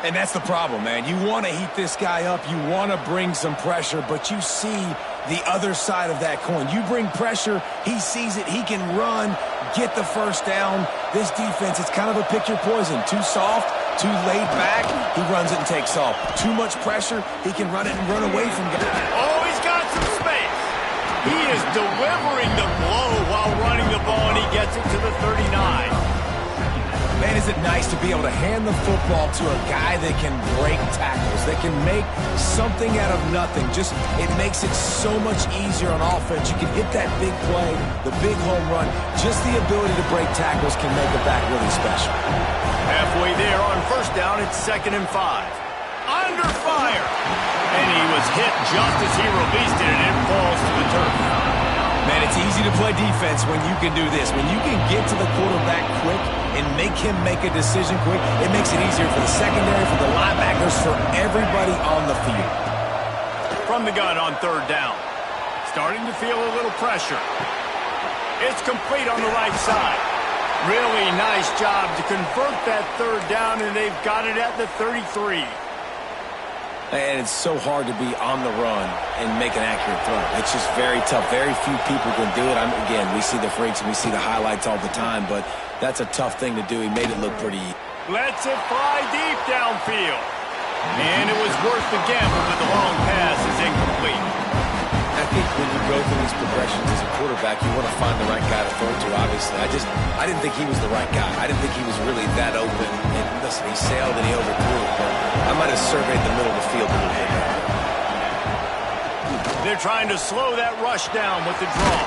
S3: And that's the problem, man. You want to heat this guy up. You want to bring some pressure, but you see the other side of that coin. You bring pressure, he sees it, he can run, get the first down. This defense, it's kind of a pick your poison. Too soft, too laid back, he runs it and takes off. Too much pressure, he can run it and run away from guys.
S2: Oh, he's got some space. He is delivering the blow while running the ball, and he gets it to the 39.
S3: Man, is it nice to be able to hand the football to a guy that can break tackles, that can make something out of nothing. Just, it makes it so much easier on offense. You can hit that big play, the big home run. Just the ability to break tackles can make a back really special.
S2: Halfway there on first down, it's 2nd and 5. Under fire. And he was hit just as he released it, and it falls to the turf.
S3: Man, it's easy to play defense when you can do this. When you can get to the quarterback quick and make him make a decision quick, it makes it easier for the secondary, for the linebackers, for everybody on the field.
S2: From the gun on third down. Starting to feel a little pressure. It's complete on the right side. Really nice job to convert that third down, and they've got it at the 33.
S3: And it's so hard to be on the run and make an accurate throw. It's just very tough. Very few people can do it. Again, we see the freaks and we see the highlights all the time, but that's a tough thing to do. He made it look pretty easy.
S2: Lets it fly deep downfield. And it was worth the gamble, but the long pass is incomplete.
S3: I think when you go through these progressions as a quarterback, you want to find the right guy to throw to, obviously. I didn't think he was the right guy. I didn't think he was really that open. And listen, he sailed and he overthrew it, but I might have surveyed the middle of the field a little bit better.
S2: They're trying to slow that rush down with the draw.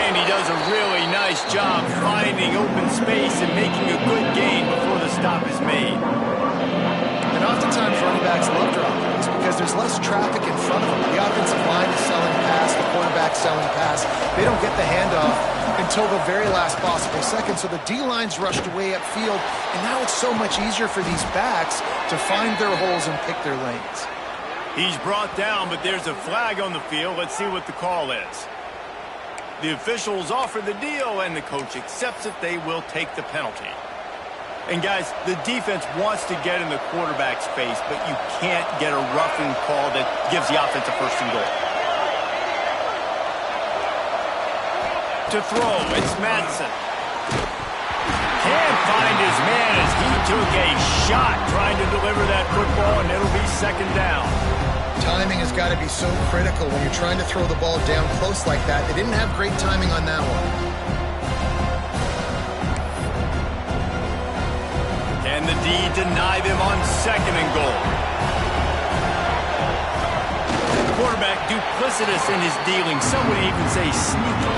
S2: And he does a really nice job finding open space and making a good gain before the stop is made.
S4: And oftentimes running backs love draw plays because there's less traffic in front of them. The offensive line is selling pass, the quarterback's selling pass. They don't get the handoff until the very last possible second. So the D-line's rushed away upfield, and now it's so much easier for these backs to find their holes and pick their lanes.
S2: He's brought down, but there's a flag on the field. Let's see what the call is. The officials offer the deal, and the coach accepts it. They will take the penalty. And guys, the defense wants to get in the quarterback's face, but you can't get a roughing call that gives the offense a first and goal. To throw, it's Madsen. Can't find his man as he took a shot trying to deliver that football, and it'll be 2nd down.
S4: Timing has got to be so critical when you're trying to throw the ball down close like that. They didn't have great timing on that one.
S2: And the D deny them on 2nd and goal. The quarterback duplicitous in his dealing. Some would even say sneaky.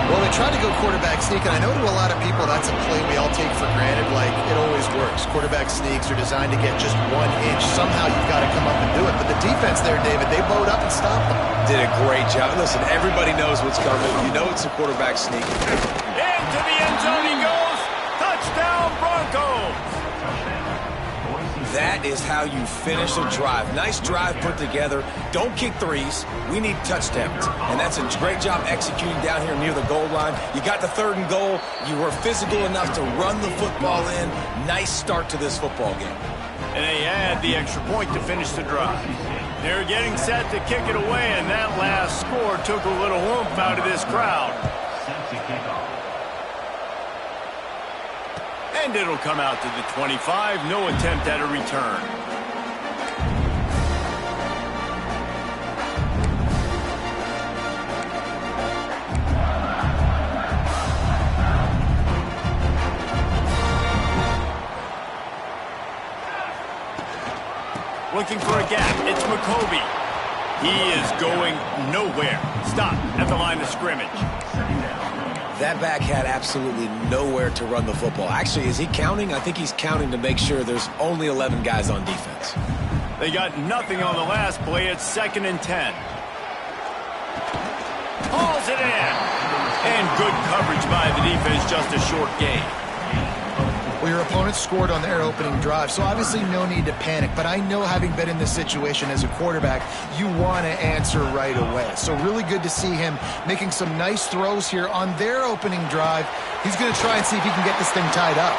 S4: Well, they tried to go quarterback sneak, and I know to a lot of people that's a play we all take for granted, like it always works. Quarterback sneaks are designed to get just 1 inch. Somehow you've got to come up and do it. But the defense there, David, they bowed up and stopped them.
S3: Did a great job. Listen, everybody knows what's coming. You know it's a quarterback sneak.
S2: Into the end zone he goes. Touchdown, Broncos.
S3: That is how you finish a drive. Nice drive put together. Don't kick threes. We need touchdowns. And that's a great job executing down here near the goal line. You got the 3rd and goal. You were physical enough to run the football in. Nice start to this football game.
S2: And they add the extra point to finish the drive. They're getting set to kick it away, and that last score took a little oomph out of this crowd.
S5: Set to kick off.
S2: And it'll come out to the 25. No attempt at a return. Looking for a gap. It's McCoby. He is going nowhere. Stop at the line of scrimmage.
S3: That back had absolutely nowhere to run the football. Actually, is he counting? I think he's counting to make sure there's only 11 guys on defense.
S2: They got nothing on the last play. It's 2nd and 10. Hauls it in. And good coverage by the defense. Just a short gain.
S4: Well, your opponent scored on their opening drive, so obviously no need to panic. But I know, having been in this situation as a quarterback, you want to answer right away. So really good to see him making some nice throws here on their opening drive. He's going to try and see if he can get this thing tied up.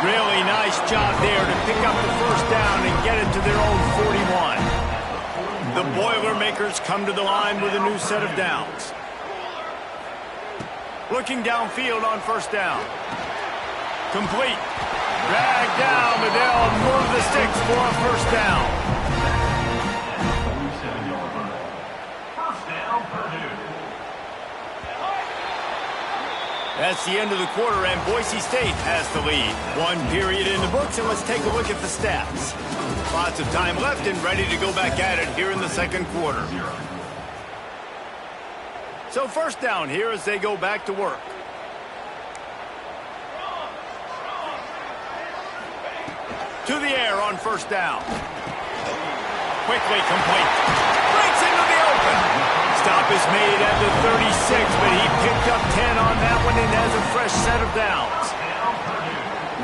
S2: Really nice job there to pick up the first down and get it to their own 41. The Boilermakers come to the line with a new set of downs. Looking downfield on first down. Complete. Dragged down, but they'll move the sticks for a first down.
S5: First down, Purdue.
S2: That's the end of the quarter, and Boise State has the lead. 1 period in the books, and let's take a look at the stats. Lots of time left and ready to go back at it here in the second quarter. So first down here as they go back to work. To the air on first down. Quickly complete. Breaks into the open. Stop is made at the 36, but he picked up 10 on that one and has a fresh set of downs.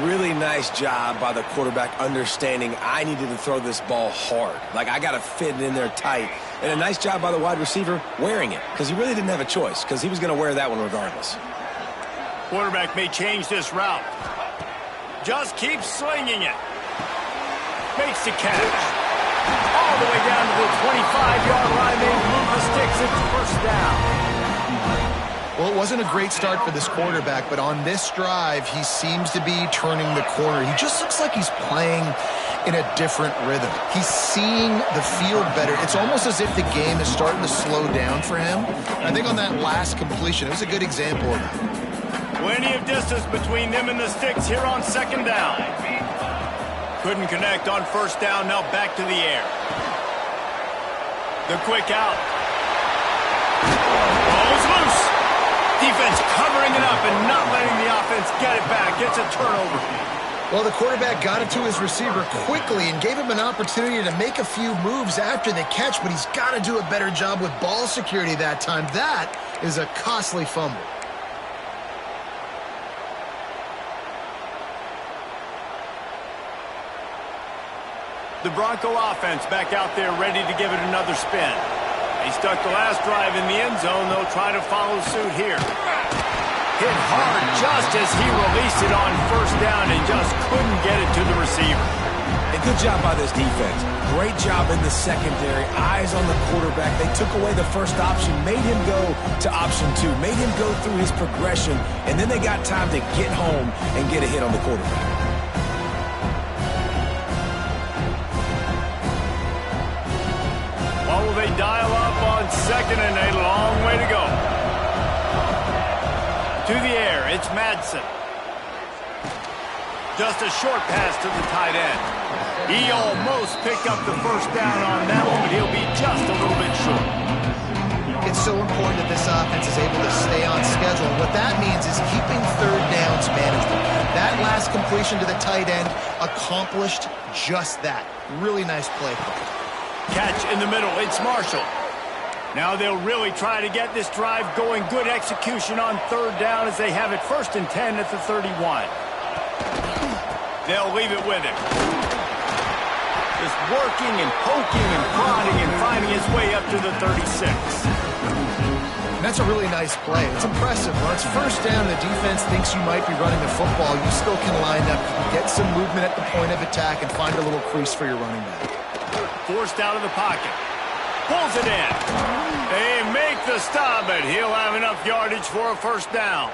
S3: Really nice job by the quarterback understanding I needed to throw this ball hard. Like, I got to fit it in there tight. And a nice job by the wide receiver wearing it, because he really didn't have a choice, because he was going to wear that one regardless.
S2: Quarterback may change this route. Just keeps slinging it. Makes the catch. All the way down to the 25-yard line. They move the sticks. It's first down.
S4: Well, it wasn't a great start for this quarterback, but on this drive, he seems to be turning the corner. He just looks like he's playing in a different rhythm. He's seeing the field better. It's almost as if the game is starting to slow down for him. And I think on that last completion, it was a good example of that.
S2: Plenty of distance between them and the sticks here on second down. Couldn't connect on first down. Now back to the air. The quick out. Ball's loose. Defense covering it up and not letting the offense get it back. It's a turnover.
S4: Well, the quarterback got it to his receiver quickly and gave him an opportunity to make a few moves after the catch, but he's got to do a better job with ball security that time. That is a costly fumble.
S2: The Bronco offense back out there ready to give it another spin. They stuck the last drive in the end zone. They'll try to follow suit here. Hit hard just as he released it on first down and just couldn't get it to the receiver.
S3: And good job by this defense. Great job in the secondary. Eyes on the quarterback. They took away the first option, made him go to option 2, made him go through his progression, and then they got time to get home and get a hit on the quarterback.
S2: Will they dial up on second and a long way to go? To the air, it's Madsen. Just a short pass to the tight end. He almost picked up the first down on that one, but he'll be just a little bit short.
S4: It's so important that this offense is able to stay on schedule. What that means is keeping third downs manageable. That last completion to the tight end accomplished just that. Really nice play.
S2: Catch in the middle, it's Marshall. Now they'll really try to get this drive going. Good execution on third down as they have it 1st and 10 at the 31. They'll leave it with him. Just working and poking and prodding and finding his way up to the 36.
S4: And that's a really nice play. It's impressive. When it's first down, the defense thinks you might be running the football. You still can line up, get some movement at the point of attack, and find a little crease for your running back.
S2: forced out of the pocket. Pulls it in. They make the stop, but he'll have enough yardage for a first down.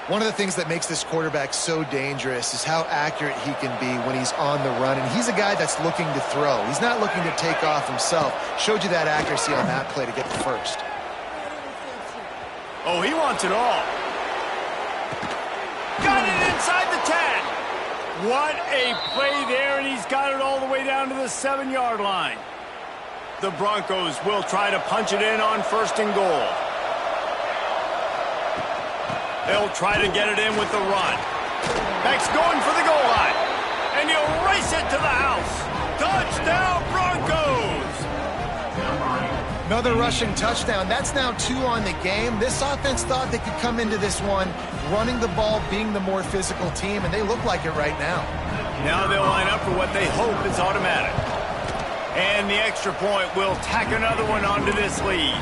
S4: One of the things that makes this quarterback so dangerous is how accurate he can be when he's on the run. And he's a guy that's looking to throw. He's not looking to take off himself. Showed you that accuracy on that play to get the first.
S2: Oh, he wants it all. Got it inside the 10. What a play there, and he's got it all the way down to the 7-yard line. The Broncos will try to punch it in on 1st and goal. They'll try to get it in with the run. Beck's going for the goal line. And he'll race it to the house. Touchdown, Broncos!
S4: Another rushing touchdown. That's now 2 on the game. This offense thought they could come into this one running the ball, being the more physical team, and they look like it right now.
S2: Now they'll line up for what they hope is automatic. And the extra point will tack another one onto this lead.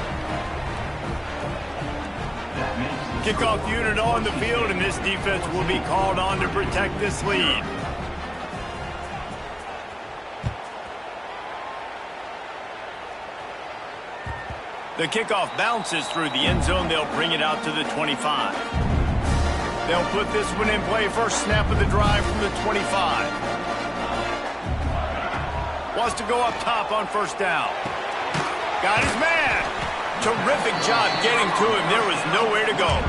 S2: Kickoff unit on the field, and this defense will be called on to protect this lead. The kickoff bounces through the end zone. They'll bring it out to the 25. They'll put this one in play. First snap of the drive from the 25. Wants to go up top on 1st down. Got his man. Terrific job getting to him. There was nowhere to go.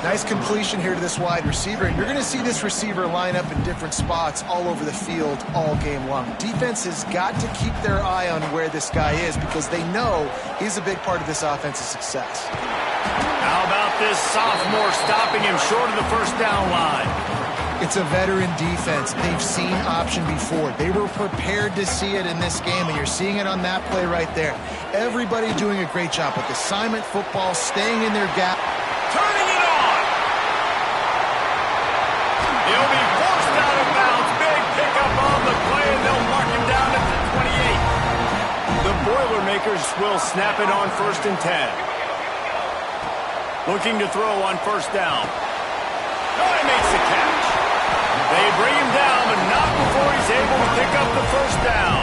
S4: Nice completion here to this wide receiver. And you're going to see this receiver line up in different spots all over the field all game long. Defense has got to keep their eye on where this guy is because they know he's a big part of this offense's success.
S2: How about this sophomore stopping him short of the 1st down line?
S4: It's a veteran defense. They've seen option before. They were prepared to see it in this game, and you're seeing it on that play right there. Everybody doing a great job with assignment football, staying in their gap.
S2: Turning it on! He'll be forced out of bounds. Big pickup on the play, and they'll mark him down at the 28. The Boilermakers will snap it on 1st and 10. Looking to throw on 1st down. Oh, he makes the catch. They bring him down, but not before he's able to pick up the 1st down.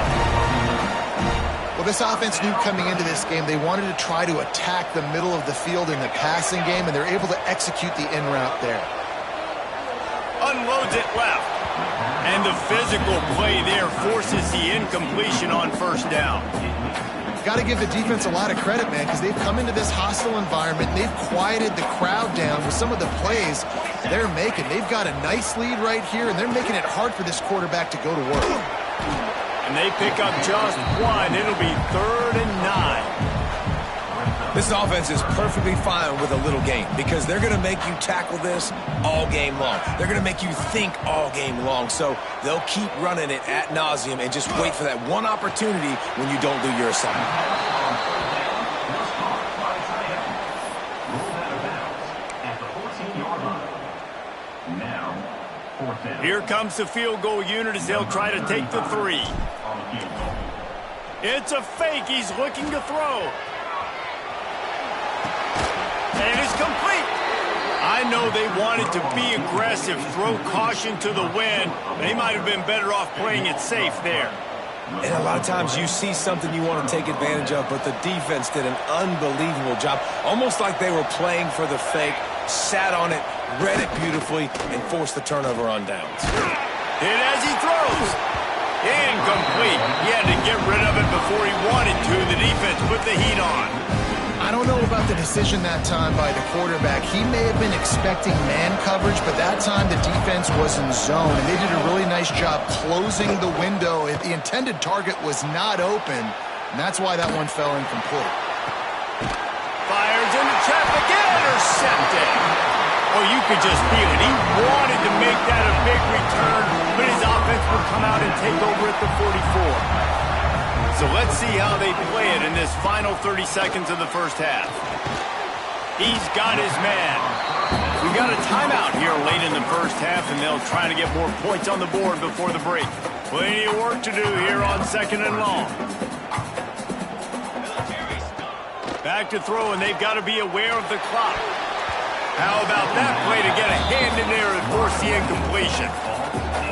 S4: Well, this offense knew coming into this game they wanted to try to attack the middle of the field in the passing game, and they're able to execute the in route there.
S2: Unloads it left. And the physical play there forces the incompletion on 1st down.
S4: Got to give the defense a lot of credit, man, because they've come into this hostile environment. They've quieted the crowd down with some of the plays they're making. They've got a nice lead right here, and they're making it hard for this quarterback to go to work.
S2: And they pick up just 1. It'll be 3rd and 9.
S3: This offense is perfectly fine with a little game because they're going to make you tackle this all game long. They're going to make you think all game long. So they'll keep running it ad nauseum and just wait for that one opportunity when you don't do your assignment.
S2: Here comes the field goal unit as they'll try to take the 3. It's a fake. He's looking to throw. And it's complete. I know they wanted to be aggressive, throw caution to the wind. They might have been better off playing it safe there.
S3: And a lot of times you see something you want to take advantage of, but the defense did an unbelievable job. Almost like they were playing for the fake, sat on it, read it beautifully, and forced the turnover on downs.
S2: Hit as he throws. Incomplete. He had to get rid of it before he wanted to. The defense put the heat on.
S4: I don't know about the decision that time by the quarterback. He may have been expecting man coverage, but that time the defense was in zone, and they did a really nice job closing the window. The intended target was not open, and that's why that one fell incomplete.
S2: Fires into traffic, intercepted. Oh, you could just feel it. He wanted to make that a big return, but his offense would come out and take over at the 44. So let's see how they play it in this final 30 seconds of the 1st half. He's got his man. We've got a timeout here late in the 1st half, and they'll try to get more points on the board before the break. Plenty of work to do here on 2nd and long. Back to throw, and they've got to be aware of the clock. How about that play to get a hand in there and force the incompletion?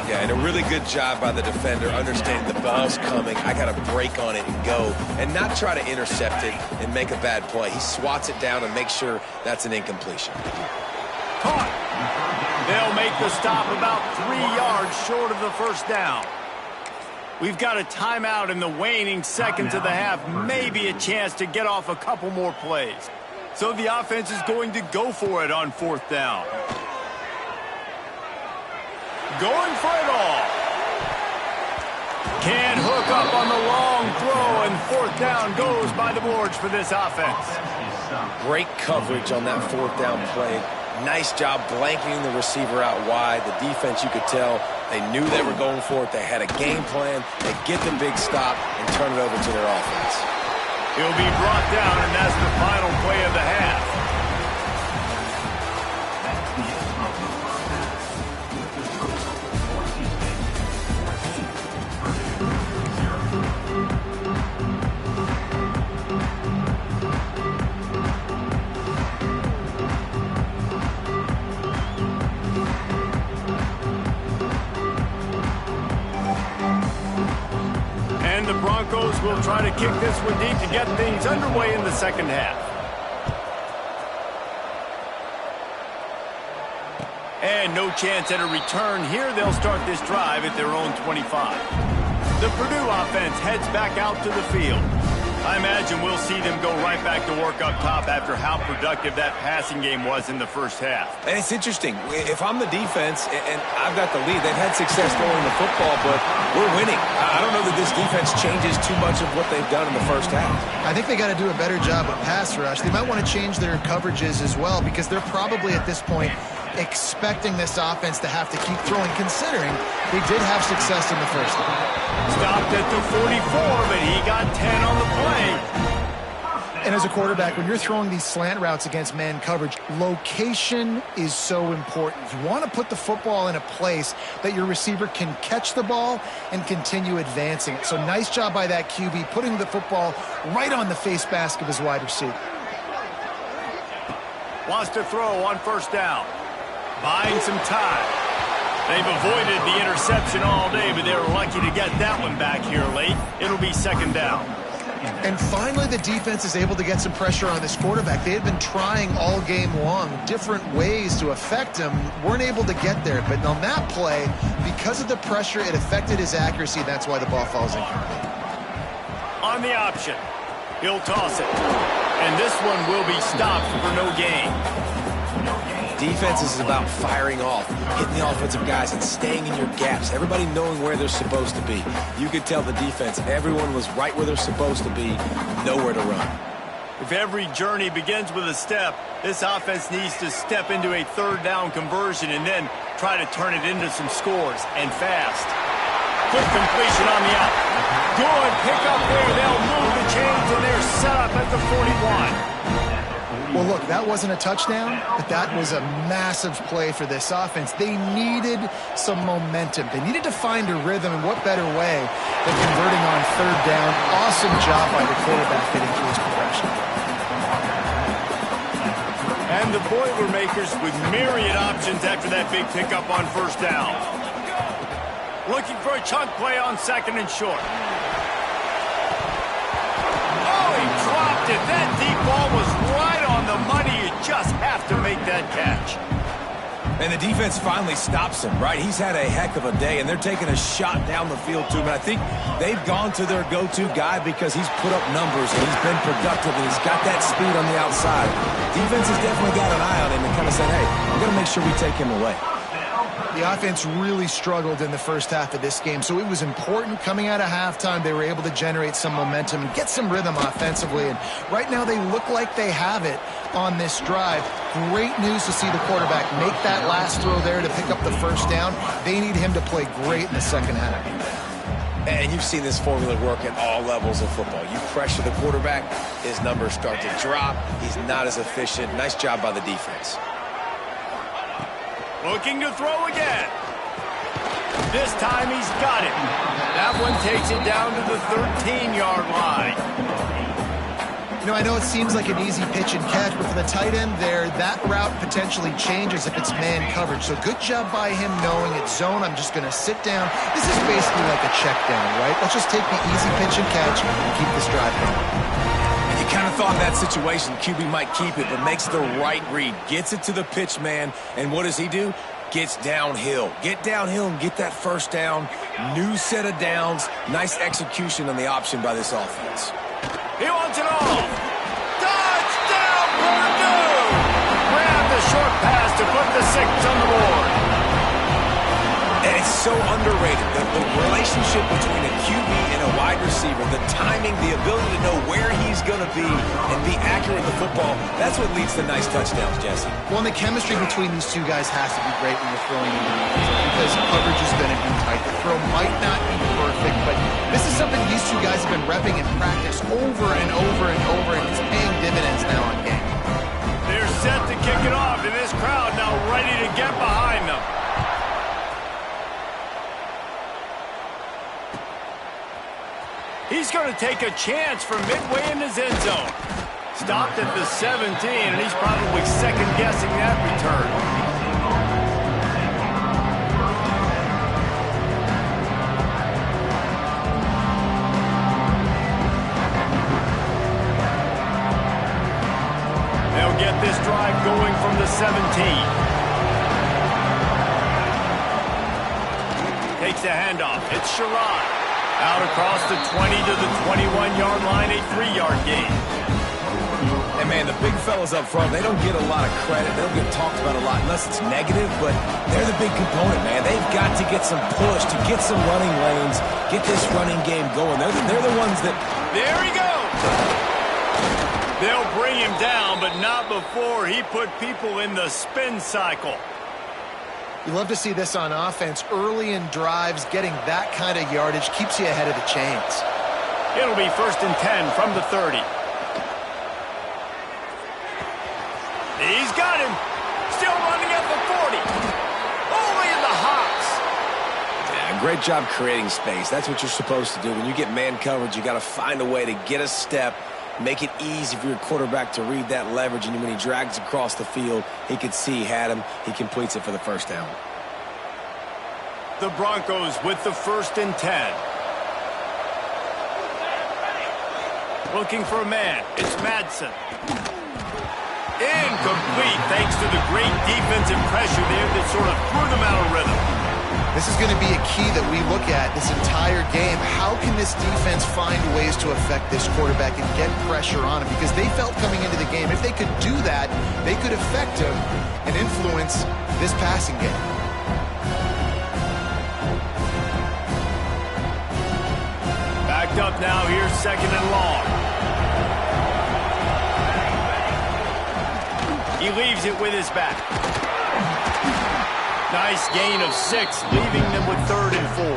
S3: Yeah, and a really good job by the defender understanding the ball's coming. I got to break on it and go and not try to intercept it and make a bad play. He swats it down and makes sure that's an incompletion.
S2: Caught. They'll make the stop about 3 yards short of the first down. We've got a timeout in the waning seconds of the half. Maybe a chance to get off a couple more plays. So the offense is going to go for it on 4th down. Going for it all. Can't hook up on the long throw, and 4th down goes by the boards for this offense.
S3: Great coverage on that 4th down play. Nice job blanketing the receiver out wide. The defense, you could tell, they knew they were going for it. They had a game plan. They get the big stop and turn it over to their offense.
S2: He'll be brought down, and that's the final play of the half. The Broncos will try to kick this one deep to get things underway in the second half. And no chance at a return here. They'll start this drive at their own 25. The Purdue offense heads back out to the field. I imagine we'll see them go right back to work up top after how productive that passing game was in the first half.
S3: And it's interesting. If I'm the defense and I've got the lead, they've had success throwing the football, but we're winning. I don't know that this defense changes too much of what they've done in the first half.
S4: I think they got to do a better job of pass rush. They might want to change their coverages as well because they're probably at this point expecting this offense to have to keep throwing, considering they did have success in the first half.
S2: Stopped at the 44, but he got 10 on the play.
S4: And as a quarterback, when you're throwing these slant routes against man coverage, location is so important. You want to put the football in a place that your receiver can catch the ball and continue advancing it. So nice job by that QB, putting the football right on the face mask of his wide receiver.
S2: Wants to throw on 1st down. Buying some time. They've avoided the interception all day, but they're lucky to get that one back here late. It'll be 2nd down.
S4: And finally, the defense is able to get some pressure on this quarterback. They had been trying all game long different ways to affect him, weren't able to get there. But on that play, because of the pressure, it affected his accuracy. That's why the ball falls in.
S2: On the option, he'll toss it. And this one will be stopped for no gain.
S3: Defense is about firing off, hitting the offensive guys and staying in your gaps. Everybody knowing where they're supposed to be. You could tell the defense, everyone was right where they're supposed to be, nowhere to run.
S2: If every journey begins with a step, this offense needs to step into a 3rd down conversion and then try to turn it into some scores, and fast. Quick completion on the out. Good pick up there. They'll move the chains, and they're set up at the 41.
S4: Well, look, that wasn't a touchdown, but that was a massive play for this offense. They needed some momentum. They needed to find a rhythm, and what better way than converting on 3rd down. Awesome job by the quarterback getting through his progression.
S2: And the Boilermakers with myriad options after that big pickup on 1st down. Looking for a chunk play on 2nd and short. Oh, he dropped it. That deep ball was right on the money. You just have to make that catch.
S3: And the defense finally stops him, right? He's had a heck of a day, and they're taking a shot down the field to him. And I think they've gone to their go-to guy because he's put up numbers, and he's been productive, and he's got that speed on the outside. Defense has definitely got an eye on him and kind of said, hey, we're going to make sure we take him away.
S4: The offense really struggled in the first half of this game, so it was important coming out of halftime. They were able to generate some momentum and get some rhythm offensively, and right now they look like they have it on this drive. Great news to see the quarterback make that last throw there to pick up the 1st down. They need him to play great in the second half.
S3: And you've seen this formula work at all levels of football. You pressure the quarterback, his numbers start to drop. He's not as efficient. Nice job by the defense.
S2: Looking to throw again. This time he's got it. That one takes it down to the 13-yard line.
S4: I know it seems like an easy pitch and catch, but for the tight end there, that route potentially changes if it's man coverage. So good job by him knowing it's zone. I'm just going to sit down. This is basically like a check down, right? Let's just take the easy pitch and catch and keep this drive going.
S3: You kind of thought in that situation QB might keep it, but makes the right read. Gets it to the pitch man, and what does he do? Gets downhill. Get downhill and get that first down. New set of downs. Nice execution on the option by this offense.
S2: He wants it all. Touchdown, Purdue! Grab the short pass to put the 6 on the board.
S3: And it's so underrated, the relationship between a QB and a wide receiver, the timing, the ability to know where he's going to be and be accurate with the football, that's what leads to nice touchdowns, Jesse.
S4: Well, and the chemistry between these two guys has to be great when you're throwing into the because coverage is going to be tight. The throw might not be perfect, but this is something these two guys have been repping in practice over and over and over, and it's paying dividends now on game.
S2: They're set to kick it off, and this crowd now ready to get behind them. He's going to take a chance from midway in his end zone. Stopped at the 17, and he's probably second-guessing that return. They'll get this drive going from the 17. Takes the handoff. It's Sherrod. Out across the 20 to the 21-yard line, a 3-yard gain.
S3: And, man, the big fellas up front, they don't get a lot of credit. They don't get talked about a lot unless it's negative, but they're the big component, man. They've got to get some push, to get some running lanes, get this running game going. They're the ones that...
S2: There he goes! They'll bring him down, but not before he put people in the spin cycle.
S4: You love to see this on offense. Early in drives, getting that kind of yardage keeps you ahead of the chains.
S2: It'll be 1st and 10 from the 30. He's got him. Still running at the 40. Only in the hops.
S3: Yeah, great job creating space. That's what you're supposed to do. When you get man coverage, you got to find a way to get a step, make it easy for your quarterback to read that leverage, and when he drags across the field, he can see he had him. He completes it for the first down.
S2: The Broncos with the 1st and 10. Looking for a man. It's Madsen. Incomplete thanks to the great defensive pressure there that sort of threw them out of rhythm.
S4: This is going to be a key that we look at this entire game. How can this defense find ways to affect this quarterback and get pressure on him? Because they felt coming into the game, if they could do that, they could affect him and influence this passing game.
S2: Backed up now, here's 2nd and long. He leaves it with his back. Nice gain of 6, leaving them with 3rd and 4.
S3: All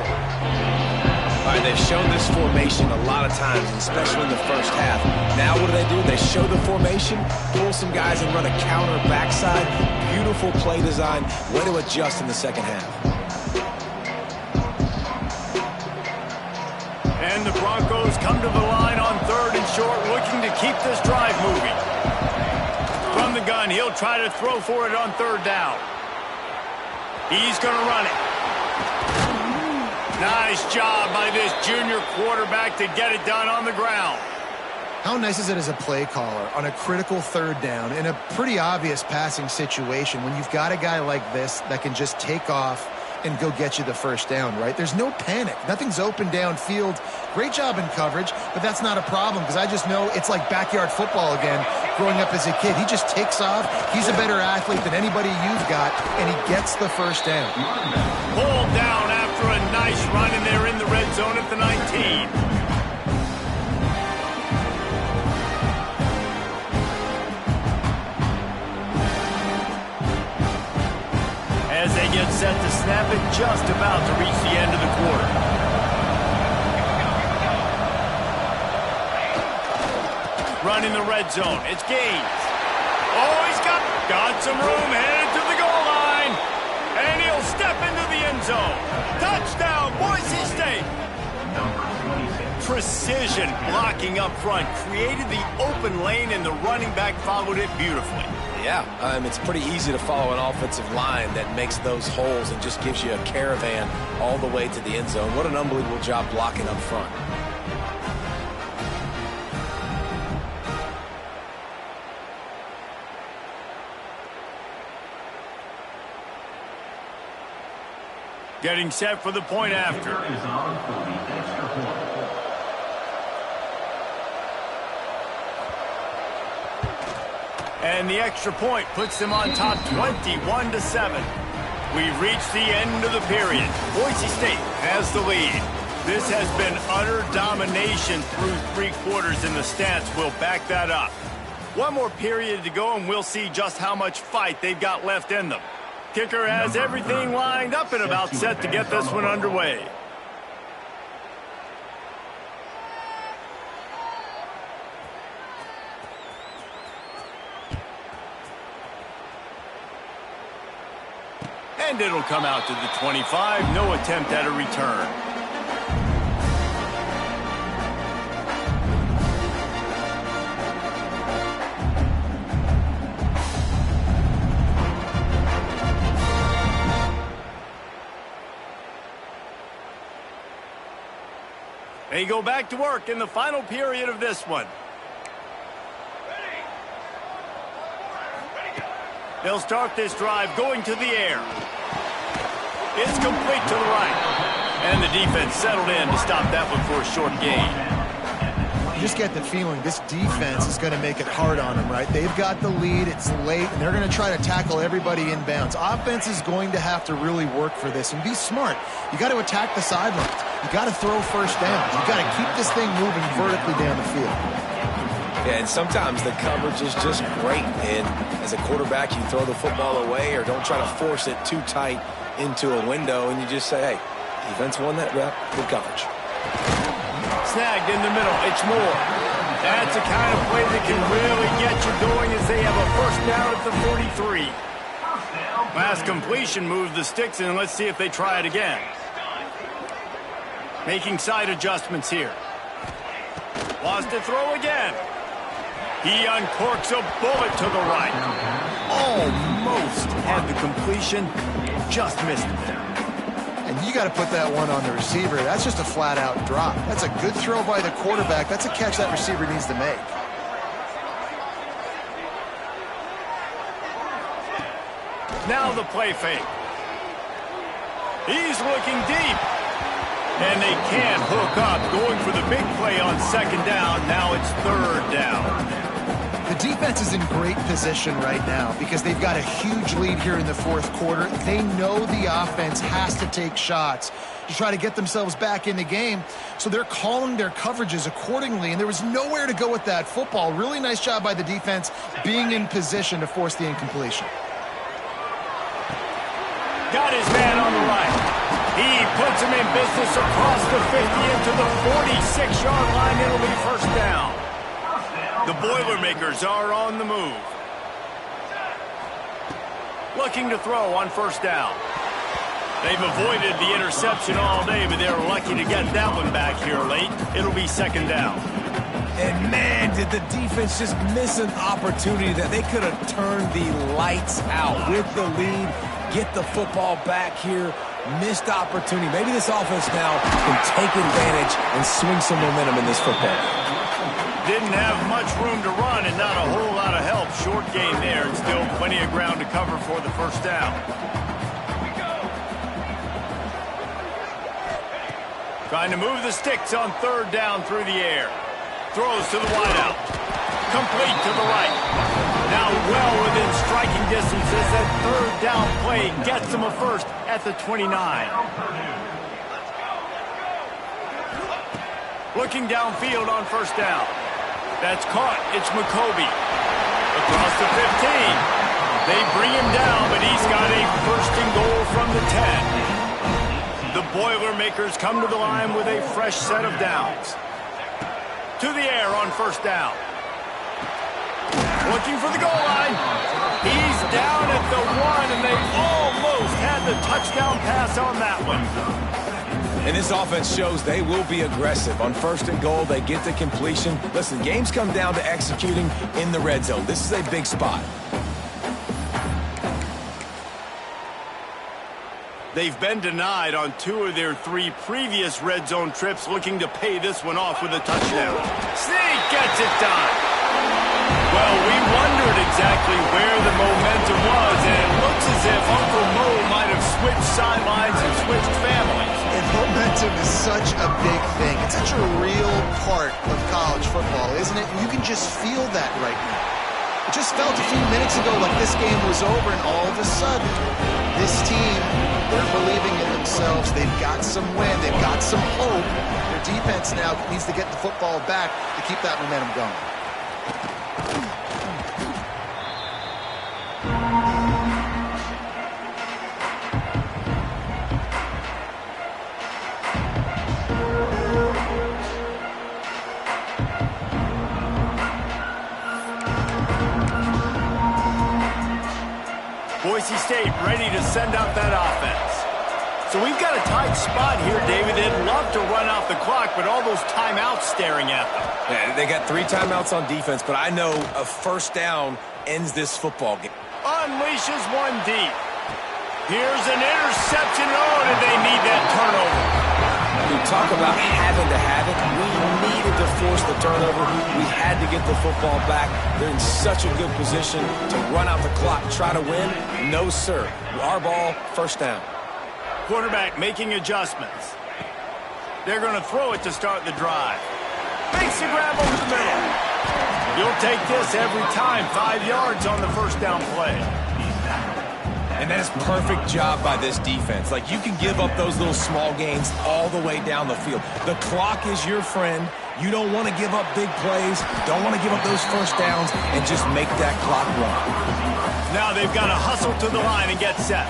S3: right, they've shown this formation a lot of times, especially in the first half. Now what do? They show the formation, pull some guys and run a counter backside. Beautiful play design. Way to adjust in the second half.
S2: And the Broncos come to the line on 3rd and short, looking to keep this drive moving. From the gun, he'll try to throw for it on 3rd down. He's going to run it. Nice job by this junior quarterback to get it done on the ground.
S4: How nice is it as a play caller on a critical 3rd down in a pretty obvious passing situation when you've got a guy like this that can just take off and go get you the 1st down, right? There's no panic. Nothing's open downfield. Great job in coverage, but that's not a problem because I just know it's like backyard football again growing up as a kid. He just takes off. He's a better athlete than anybody you've got, and he gets the 1st down.
S2: Pulled down after a nice run, and they're in the red zone at the 19. As they get set to snap it, just about to reach the end of the quarter. Running the red zone. It's Gaines. Oh, he's got some room headed to the goal line. And he'll step into the end zone. Touchdown, Boise State. precision blocking up front. Created the open lane, and the running back followed it beautifully.
S3: Yeah, it's pretty easy to follow an offensive line that makes those holes and just gives you a caravan all the way to the end zone. What an unbelievable job blocking up front.
S2: Getting set for the point after.
S5: Is on for the extra point.
S2: And the extra point puts them on top 21-7. We've reached the end of the period. Boise State has the lead. This has been utter domination through 3 quarters, and the stats will back that up. One more period to go, and we'll see just how much fight they've got left in them. Kicker has everything lined up and about set to get this one underway. And it'll come out to the 25. No attempt at a return. They go back to work in the final period of this one. They'll start this drive going to the air. It's complete to the right. And the defense settled in to stop that one for a short gain.
S4: You just get the feeling this defense is going to make it hard on them, right? They've got the lead. It's late, and they're going to try to tackle everybody inbounds. Offense is going to have to really work for this and be smart. You got to attack the sidelines. You got to throw first downs. You got to keep this thing moving vertically down the field.
S3: Yeah, and sometimes the coverage is just great. And as a quarterback, you throw the football away or don't try to force it too tight into a window, and you just say, hey, defense won that rep, good coverage.
S2: Snagged in the middle. It's Moore. That's the kind of play that can really get you going as they have a first down at the 43. Last completion moved the sticks, and let's see if they try it again. Making side adjustments here. Wants to throw again. He uncorks a bullet to the right. Almost had the completion. Just missed it there.
S4: And you got to put that one on the receiver. That's just a flat-out drop. That's a good throw by the quarterback. That's a catch that receiver needs to make.
S2: Now the play fake. He's looking deep. And they can't hook up. Going for the big play on second down. Now it's third down.
S4: The defense is in great position right now because they've got a huge lead here in the fourth quarter. They know the offense has to take shots to try to get themselves back in the game. So they're calling their coverages accordingly, and there was nowhere to go with that football. Really nice job by the defense being in position to force the incompletion.
S2: Got his man on the right. He puts him in business across the 50 into the 46-yard line. It'll be first down. The Boilermakers are on the move. Looking to throw on first down. They've avoided the interception all day, but they're lucky to get that one back here late. It'll be second down.
S3: And man, did the defense just miss an opportunity that they could have turned the lights out with the lead, get the football back here. Missed opportunity. Maybe this offense now can take advantage and swing some momentum in this football.
S2: Didn't have much room to run and not a whole lot of help. Short gain there and still plenty of ground to cover for the first down. Trying to move the sticks on third down through the air. Throws to the wideout. Complete to the right. Now well within striking distance as that third down play gets them a first at the 29. Looking downfield on first down. That's caught. It's McCoby. Across the 15. They bring him down, but he's got a first and goal from the 10. The Boilermakers come to the line with a fresh set of downs. To the air on first down. Looking for the goal line. He's down at the 1, and they almost had the touchdown pass on that one.
S3: And this offense shows they will be aggressive. On 1st and goal, they get the completion. Listen, games come down to executing in the red zone. This is a big spot.
S2: They've been denied on 2 of their 3 previous red zone trips, looking to pay this one off with a touchdown. Sneak gets it done. Well, we wondered exactly where the momentum was, and it looks as if Uncle Mo might have switched sidelines and switched families.
S4: And momentum is such a big thing. It's such a real part of college football, isn't it? You can just feel that right now. It just felt a few minutes ago like this game was over, and all of a sudden, this team, they're believing in themselves. They've got some wind. They've got some hope. Their defense now needs to get the football back to keep that momentum going.
S2: Boise State ready to send out that offense. So we've got a tight spot here, David. They'd love to run out the clock, but all those timeouts staring at them.
S3: Yeah, they got 3 timeouts on defense, but I know a 1st down ends this football game.
S2: Unleashes one deep. Here's an interception. Oh, did they need that turnover?
S3: We talk about having to have it. We needed to force the turnover. We had to get the football back. They're in such a good position to run out the clock, try to win. No, sir. Our ball, 1st down.
S2: Quarterback making adjustments. They're going to throw it to start the drive. Makes the grab over the middle. You'll take this every time. 5 yards on the 1st down play.
S3: And that is perfect job by this defense. Like, you can give up those little small gains all the way down the field. The clock is your friend. You don't want to give up big plays. Don't want to give up those 1st downs and just make that clock run.
S2: Now they've got to hustle to the line and get set.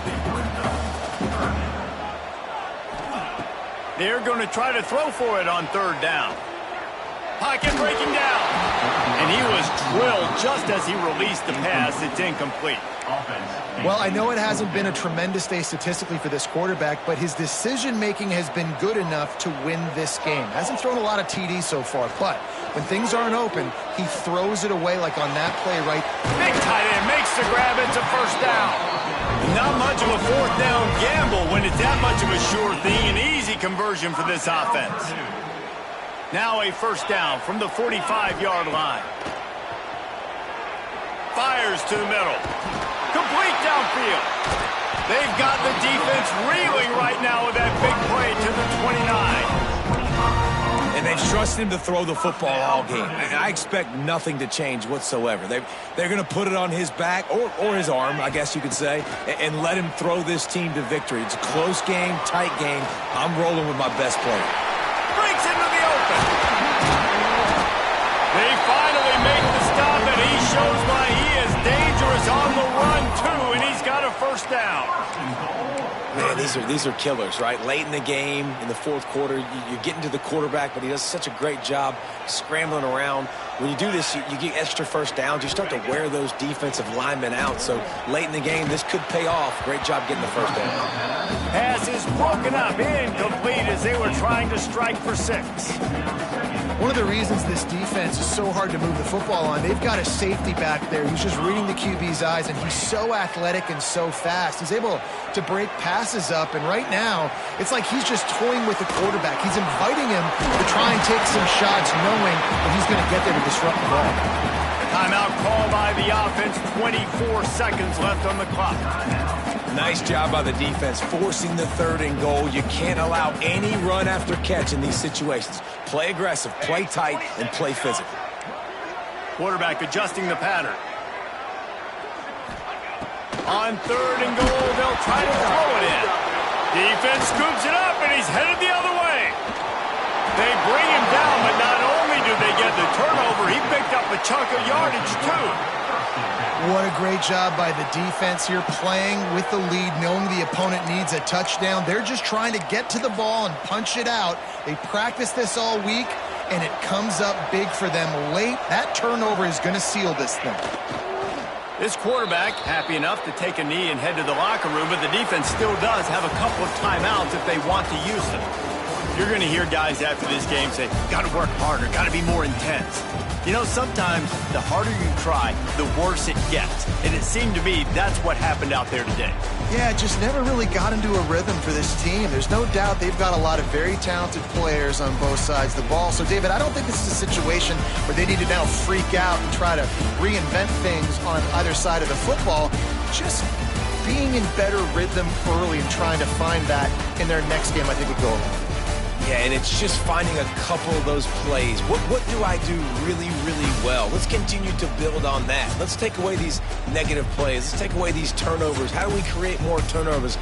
S2: They're going to try to throw for it on 3rd down. Pocket breaking down. And he was drilled just as he released the pass. It's incomplete.
S4: Well, I know it hasn't been a tremendous day statistically for this quarterback, but his decision-making has been good enough to win this game. Hasn't thrown a lot of TDs so far, but when things aren't open, he throws it away like on that play right.
S2: Big tight end makes the grab. It's a 1st down. Not much of a 4th down gamble when it's that much of a sure thing. An easy conversion for this offense. Now a 1st down from the 45-yard line. Fires to the middle. Complete downfield. They've got the defense reeling right now with that big play to the 29.
S3: And they've trusted him to throw the football all game. I expect nothing to change whatsoever. They're going to put it on his back, or his arm, I guess you could say, and let him throw this team to victory. It's a close game, tight game. I'm rolling with my best player.
S2: Breaks into the open. They finally make the stop, and he shows why he is dangerous on the run, too, and he's got a 1st down.
S3: Man, these are killers, right? Late in the game, in the 4th quarter, you're getting to the quarterback, but he does such a great job scrambling around. When you do this, you get extra 1st downs. You start to wear those defensive linemen out. So late in the game, this could pay off. Great job getting the 1st down.
S2: Pass is broken up, incomplete as they were trying to strike for 6.
S4: One of the reasons this defense is so hard to move the football on, they've got a safety back there who's just reading the QB's eyes, and he's so athletic and so fast. He's able to break passes up, and right now, it's like he's just toying with the quarterback. He's inviting him to try and take some shots, knowing that he's going to get there to disrupt the ball.
S2: Timeout call by the offense, 24 seconds left on the clock.
S3: Nice job by the defense, forcing the 3rd and goal. You can't allow any run after catch in these situations. Play aggressive, play tight, and play physical.
S2: Quarterback adjusting the pattern. On 3rd and goal, they'll try to throw it in. Defense scoops it up, and he's headed the other way. They bring him down, but not only do they get the turnover, he picked up a chunk of yardage, too.
S4: What a great job by the defense here, playing with the lead, knowing the opponent needs a touchdown. They're just trying to get to the ball and punch it out. They practiced this all week, and it comes up big for them late. That turnover is going to seal this thing.
S2: This quarterback happy enough to take a knee and head to the locker room, but the defense still does have a couple of timeouts if they want to use them. You're going to hear guys after this game say, got to work harder, got to be more intense. You know, sometimes the harder you try, the worse it gets. And it seemed to me that's what happened out there today.
S4: Yeah, just never really got into a rhythm for this team. There's no doubt they've got a lot of very talented players on both sides of the ball. So, David, I don't think this is a situation where they need to now freak out and try to reinvent things on either side of the football. Just being in better rhythm early and trying to find that in their next game, I think, would go a long way.
S3: Yeah, and it's just finding a couple of those plays. What do I do really, really well? Let's continue to build on that. Let's take away these negative plays. Let's take away these turnovers. How do we create more turnovers